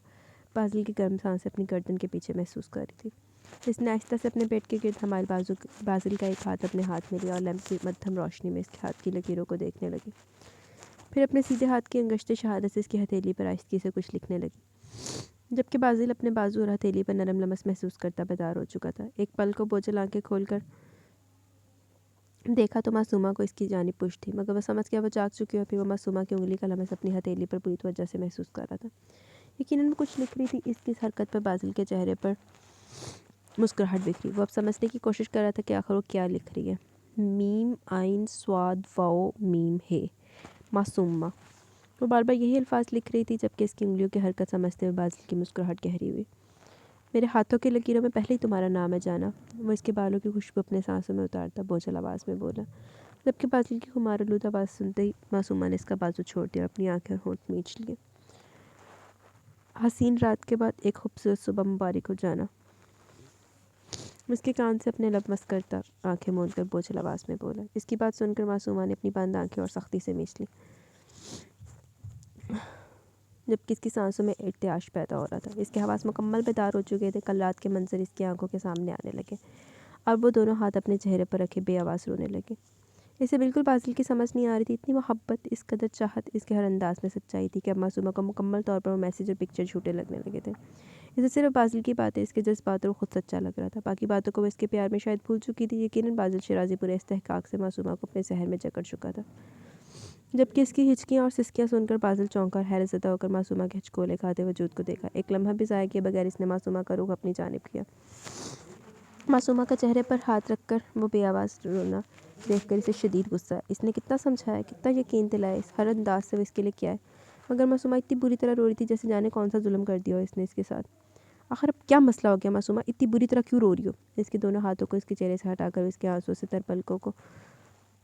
بازل کی گرم سانسیں اپنی گردن کے پیچھے محسوس کر رہی تھی. اس نے آہستہ سے اپنے پیٹ کے گرد ہمارے بازل کا ایک ہاتھ اپنے ہاتھ میں لیا اور لیمپ کی مدھم روشنی میں اس کے ہاتھ کی لکیروں کو دیکھنے لگی. پھر اپنے سیدھے ہاتھ کی انگشت شہادت سے اس کی ہتھیلی پر آہستگی سے کچھ لکھنے لگی، جبکہ بازل اپنے بازو اور ہتھیلی پر نرم لمس محسوس کرتا بیدار ہو چکا تھا. ایک پل کو بوجھل آنکھیں کھول کر دیکھا تو معصومہ کو اس کی جانب پشت تھی، مگر وہ سمجھ گیا وہ جاگ چکی اور پھر وہ معصومہ کی انگلی کا لمس اپنی ہتھیلی پر بری توجہ سے محسوس کر رہا تھا. یقیناً وہ کچھ لکھ رہی تھی. اس کی حرکت پر بازل کے چہرے پر مسکراہٹ بکھری. وہ اب سمجھنے کی کوشش کر رہا تھا کہ آخر وہ کیا لکھ رہی ہے. میم عین صاد واو میم ہے معصومہ. وہ بار بار یہی الفاظ لکھ رہی تھی جبکہ اس کی انگلیوں کی حرکت سمجھتے ہوئے بازل کی مسکراہٹ گہری ہوئی. میرے ہاتھوں کی لکیروں میں پہلے ہی تمہارا نام ہے جانا. وہ اس کے بالوں کی خوشبو اپنے سانسوں میں اتارتا بوجھل آواز میں بولا، جبکہ بازل کی خمار آلود آواز سنتے ہی معصومہ نے اس کا بازو چھوڑ دیا اور اپنی آنکھیں اور ہونٹ میچ لیے. حسین رات کے بعد ایک خوبصورت صبح مبارک ہو جانا. اس کے کان سے اپنے لب مس کرتا آنکھیں موند کر بوجھل آواز میں بولا. اس کی بات سن کر معصومہ نے اپنی بند آنکھیں اور سختی سے میچ لی، جبکہ اس کی سانسوں میں ارتعاش پیدا ہو رہا تھا. اس کے حواس مکمل بیدار ہو چکے تھے. کل رات کے منظر اس کی آنکھوں کے سامنے آنے لگے اور وہ دونوں ہاتھ اپنے چہرے پر رکھے بے آواز رونے لگے. اسے بالکل بازل کی سمجھ نہیں آ رہی تھی. اتنی محبت، اس قدر چاہت اس کے ہر انداز میں سچائی تھی کہ اب معصومہ کو مکمل طور پر وہ میسج اور پکچر جھوٹے لگنے لگے تھے. اسے صرف بازل کی باتیں اس کے جذبات اور خود سچا لگ رہا تھا. باقی باتوں کو وہ اس کے پیار میں شاید بھول چکی تھی. یقیناً بازل شیرازی پورے استحقاق سے معصومہ کو اپنے زہر میں جکڑ چکا تھا. جبکہ اس کی ہچکیاں اور سسکیاں سن کر بازل چونکا اور حیرت زدہ ہو کر معصومہ کے ہچکولے کھاتے وجود کو دیکھا. ایک لمحہ بھی ضائع کیے بغیر اس نے معصومہ کا رخ اپنی جانب کیا. معصومہ کا چہرے پر ہاتھ رکھ کر وہ بے آواز رونا دیکھ کر اسے شدید غصہ ہے. اس نے کتنا سمجھایا، کتنا یقین دلایا، اس ہر انداز سے وہ اس کے لیے کیا ہے، مگر معصومہ اتنی بری طرح رو رہی تھی جیسے جانے کون سا ظلم کر دیا ہو اس نے اس کے ساتھ. آخر اب کیا مسئلہ ہو گیا معصومہ؟ اتنی بری طرح کیوں رو رہی ہو؟ اس کے دونوں ہاتھوں کو اس کے چہرے سے ہٹا کر اس کے آنسوں سے تر پلکوں کو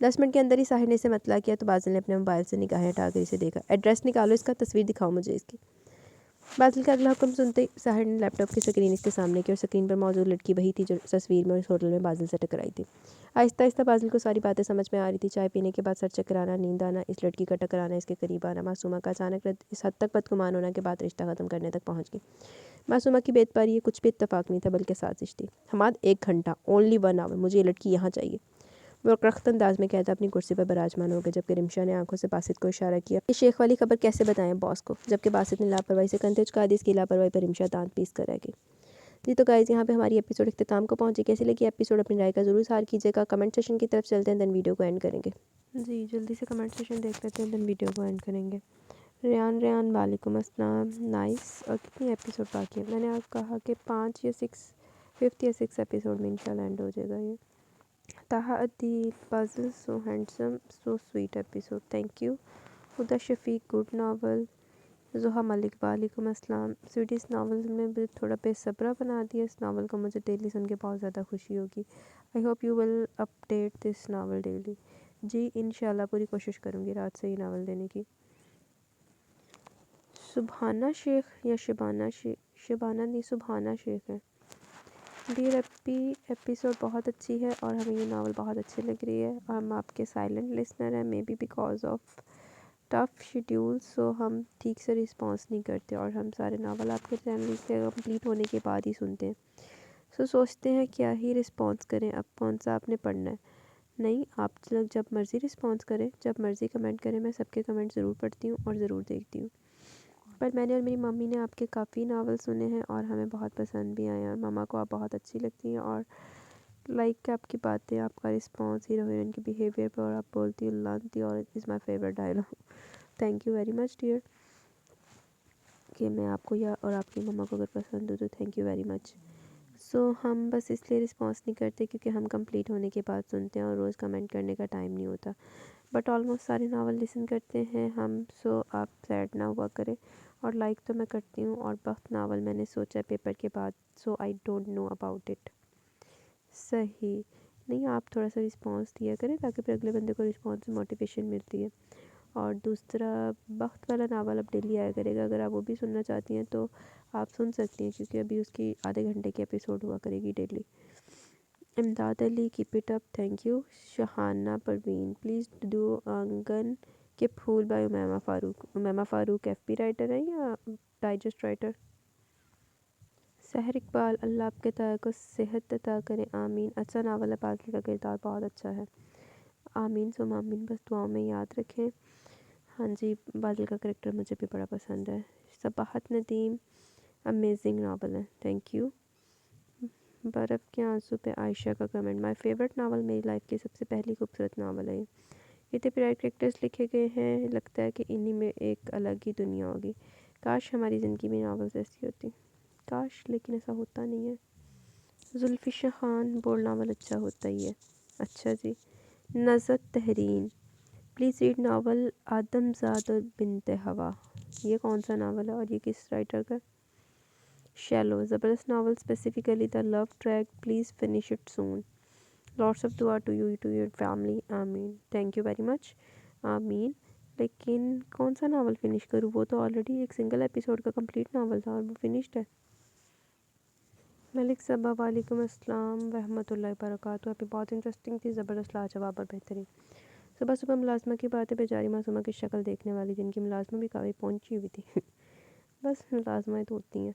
10 منٹ کے اندر ہی ساحر نے اسے مطلع کیا تو باسل نے اپنے موبائل سے نگاہیں ہٹا کر اسے دیکھا۔ ایڈریس نکالو اس کا، تصویر دکھاؤ مجھے اس کی۔ باسل کا اگلا حکم سنتے ہی ساحر نے لیپ ٹاپ کی اسکرین اس کے سامنے کی اور اسکرین پر موجود لڑکی وہی تھی جو تصویر میں اس ہوٹل میں باسل سے ٹکرائی تھی۔ آہستہ آہستہ باسل کو ساری باتیں سمجھ میں آ رہی تھی۔ چائے پینے کے بعد سر چکر آنا، نیند آنا، اس لڑکی کا ٹکرانا، اس کے قریب آنا، معصومہ کا اچانک رد اس حد تک بدگمان ہونا کہ بات رشتہ ختم کرنے تک پہنچ گئی۔ معصومہ کی بے اعتباری یہ کچھ بھی اتفاق نہیں تھا بلکہ سازش تھی۔ حماد 1 گھنٹہ، اونلی 1 آور، مجھے یہ لڑکی یہاں چاہیے، وہ رخت انداز میں کہتا اپنی کرسی پر براجمان ہو گیا، جبکہ رمشا نے آنکھوں سے باسط کو اشارہ کیا۔ یہ شیخ والی خبر کیسے بتائیں باس کو، جبکہ باسط نے لاپرواہی سے کندھے جھکا دی۔ اس کی لاپرواہی پر رمشا دانت پیس کر رہ گئی۔ جی تو گائز یہاں پہ ہماری ایپیسوڈ اختتام کو پہنچی۔ کیسی لگی ایپیسوڈ اپنی رائے کا ضرور اظہار کیجیے گا۔ کمنٹ سیشن کی طرف چلتے ہیں، دین ویڈیو کو اینڈ کریں گے۔ جی جلدی سے کمنٹ سیشن دیکھ لیتے ہیں، دین ویڈیو کو اینڈ کریں گے۔ ریان وعلیکم السلام، نائس۔ اور کتنی ایپیسوڈ باقی ہے؟ میں نے آپ کہا کہ 5 یا 6 ایپیسوڈ میں انشاءاللہ اینڈ ہو جائے گا یہ۔ Taha Adeel, puzzle, so handsome, so sweet episode, thank you. خدا شفیق، گڈ ناول۔ زہا ملک، وعلیکم السلام۔ سویٹ، اس ناول میں مجھے تھوڑا بے صبرا بنا دیا، اس ناول کو مجھے ڈیلی سن کے بہت زیادہ خوشی ہوگی۔ I hope you will update this novel daily. جی انشاءاللہ پوری کوشش کروں گی رات سے ہی ناول دینے کی۔ سبحانہ شیخ یا شبانہ نہیں، سبحانہ شیخ ہے۔ ڈیئر ایپیسوڈ بہت اچھی ہے اور ہمیں یہ ناول بہت اچھی لگ رہی ہے، اور ہم آپ کے سائلنٹ لسنر ہیں، may be because of tough schedule, so ہم ٹھیک سے رسپانس نہیں کرتے اور ہم سارے ناول آپ کے چینل کے کمپلیٹ ہونے کے بعد ہی سنتے ہیں۔ سو سوچتے ہیں کیا ہی رسپانس کریں، اب کون سا آپ نے پڑھنا ہے۔ نہیں، آپ لوگ جب مرضی رسپانس کریں، جب مرضی کمنٹ کریں، میں سب کے کمنٹ ضرور پڑھتی ہوں اور ضرور دیکھتی ہوں۔ پر میں نے اور میری ممی نے آپ کے کافی ناول سنے ہیں اور ہمیں بہت پسند بھی آئے ہیں، اور ماما کو آپ بہت اچھی لگتی ہیں، اور لائک آپ کی باتیں، آپ کا رسپانس، ہیرو ہیروئن کی بیہیویئر پر، اور آپ بولتی ہو لانتی، اور is my favourite dialogue. Thank you very much dear, کہ میں آپ کو یا اور آپ کی مما کو اگر پسند ہو تو تھینک یو ویری مچ۔ سو ہم بس اس لیے رسپانس نہیں کرتے کیونکہ ہم کمپلیٹ ہونے کے بعد سنتے ہیں اور روز کمنٹ کرنے کا ٹائم نہیں ہوتا، بٹ آلموسٹ سارے ناول لسن کرتے ہیں ہم، سو آپ سیڈ نہ ہوا کریں۔ اور لائک تو میں کرتی ہوں، اور بخت ناول میں نے سوچا پیپر کے بعد، so I don't know about it. صحیح نہیں، آپ تھوڑا سا رسپانس دیا کریں تاکہ پھر اگلے بندے کو رسپانس سے موٹیویشن ملتی ہے۔ اور دوسرا، بخت والا ناول اب ڈیلی آیا کرے گا، اگر آپ وہ بھی سننا چاہتی ہیں تو آپ سن سکتی ہیں، کیونکہ ابھی اس کی آدھے گھنٹے کی ایپیسوڈ ہوا کرے گی daily. Imdad Ali, keep it up, thank you. Shahana Parveen, please do Aangan ke Phool by Umaima Farooq. Umaima Farooq FP پی رائٹر ہیں یا ڈائجسٹ رائٹر؟ سحر اقبال، اللہ آپ کے تائے کو صحت عطا کرے، آمین۔ اچھا ناول ہے، بادل کا کردار بہت اچھا ہے، آمین سم آمین، بس دعاؤں میں یاد رکھیں۔ ہاں جی، بادل کا کریکٹر مجھے بھی بڑا پسند ہے۔ صباحت ندیم، امیزنگ ناول ہے، تھینک یو۔ برف کے آنسو پہ عائشہ کا کمنٹ، مائی فیوریٹ ناول، میری لائف کی سب سے پہلی خوبصورت ناول ہے۔ اتنے پیارے کریکٹرز لکھے گئے ہیں، لگتا ہے کہ انہی میں ایک الگ ہی دنیا ہوگی۔ کاش ہماری زندگی میں ناولز ایسی ہوتی، کاش، لیکن ایسا ہوتا نہیں ہے۔ ذوالفقار خان، بولڈ ناول اچھا ہوتا ہی ہے۔ اچھا جی۔ نظرت تحرین، پلیز ریڈ ناول آدم زاد اور بنت ہوا۔ یہ کون سا ناول ہے اور یہ کس رائٹر کا؟ شیلو، زبردست novel, specifically the love track, please finish it soon, lots of دعا to you to your family, آمین۔ تھینک یو ویری مچ، آمین۔ لیکن کون سا ناول فنش کروں؟ وہ تو آلریڈی ایک سنگل ایپیسوڈ کا کمپلیٹ ناول تھا اور وہ فنشڈ ہے۔ ملک صبا، وعلیکم السلام ورحمۃ اللہ وبرکاتہ۔ ابھی بہت انٹرسٹنگ تھی، زبردست، لاجواب اور بہترین۔ صبح صبح ملازمہ کی باتیں پہ جاری معصومہ کی شکل دیکھنے والی، جن کی ملازمہ بھی کافی پہنچی ہوئی تھی۔ بس ملازمہیں تو ہوتی ہیں۔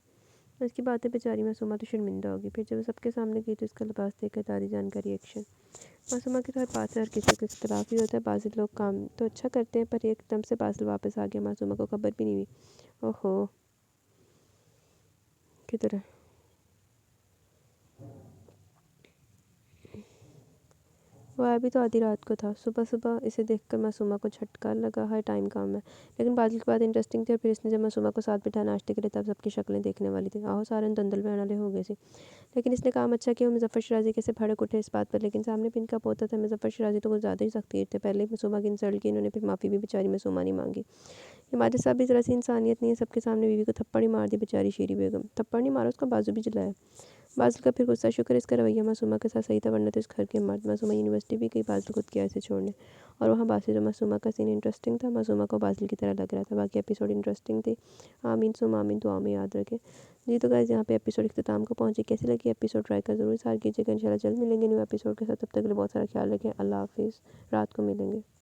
اس کی باتیں پہ جاری معصومہ تو شرمندہ ہوگی، پھر جب وہ سب کے سامنے گئی تو اس کا لباس دیکھ کر دادی جان کا ریئیکشن۔ معصومہ کے ہر بات سے ہر کسی کو اختلاف ہی ہوتا ہے، بعض لوگ کام تو اچھا کرتے ہیں پر ایک دم سے بازل واپس آ گیا، معصومہ کو خبر بھی نہیں ہوئی۔ اوہو، کدھر ہے؟ وہ ابھی تو آدھی رات کو تھا۔ صبح صبح اسے دیکھ کر معصومہ کو جھٹکا لگا، ہر ٹائم کام ہے۔ لیکن بادل کی بات انٹرسٹنگ تھی، اور پھر اس نے جب معصومہ کو ساتھ بٹھایا ناشتے کے لیے تب سب کی شکلیں دیکھنے والی تھی۔ آہو سارن دندل میں والے ہو گئے سی، لیکن اس نے کام اچھا کیا۔ مظفر شرازی کیسے بھڑک اٹھے اس بات پر، لیکن سامنے بھی ان کا پوتا تھا۔ مظفر شرازی تو کچھ زیادہ ہی سختی تھے، پہلے معصومہ کی انسلٹ کی انہوں نے، پھر معافی بھی بیچاری معصومہ نہیں مانگی۔ ہمارے صاحب بھی ذرا سی انسانیت نہیں ہے، سب کے سامنے بیوی کو تھپڑ ہی مار دی بیچاری شیری بیگم۔ تھپڑ نہیں مارا، اس کا بازو بھی جلایا۔ بازل کا پھر غصہ، شکر اس کا رویہ معصومہ کے ساتھ صحیح تھا ورنہ تو اس گھر کے مرد معصومہ یونیورسٹی بھی گئی بازل خود کیا اسے چھوڑنے، اور وہاں باسل و معصومہ کا سین انٹرسٹنگ تھا، معصومہ کو بازل کی طرح لگ رہا تھا، باقی ایپیسوڈ انٹرسٹنگ تھی۔ آمین سم آمین، دعا میں یاد رکھیں جی۔ تو گائز یہاں پہ ایپیسوڈ اختتام کو پہنچے، کیسی لگی ایپیسوڈ ٹرائی کر ضرور سار کیجیے گا، انشاءاللہ جلد ملیں گے نیو ایپیسوڈ کے ساتھ، تب تک کے لیے بہت سارا خیال رکھیں، اللہ حافظ، رات کو ملیں گے۔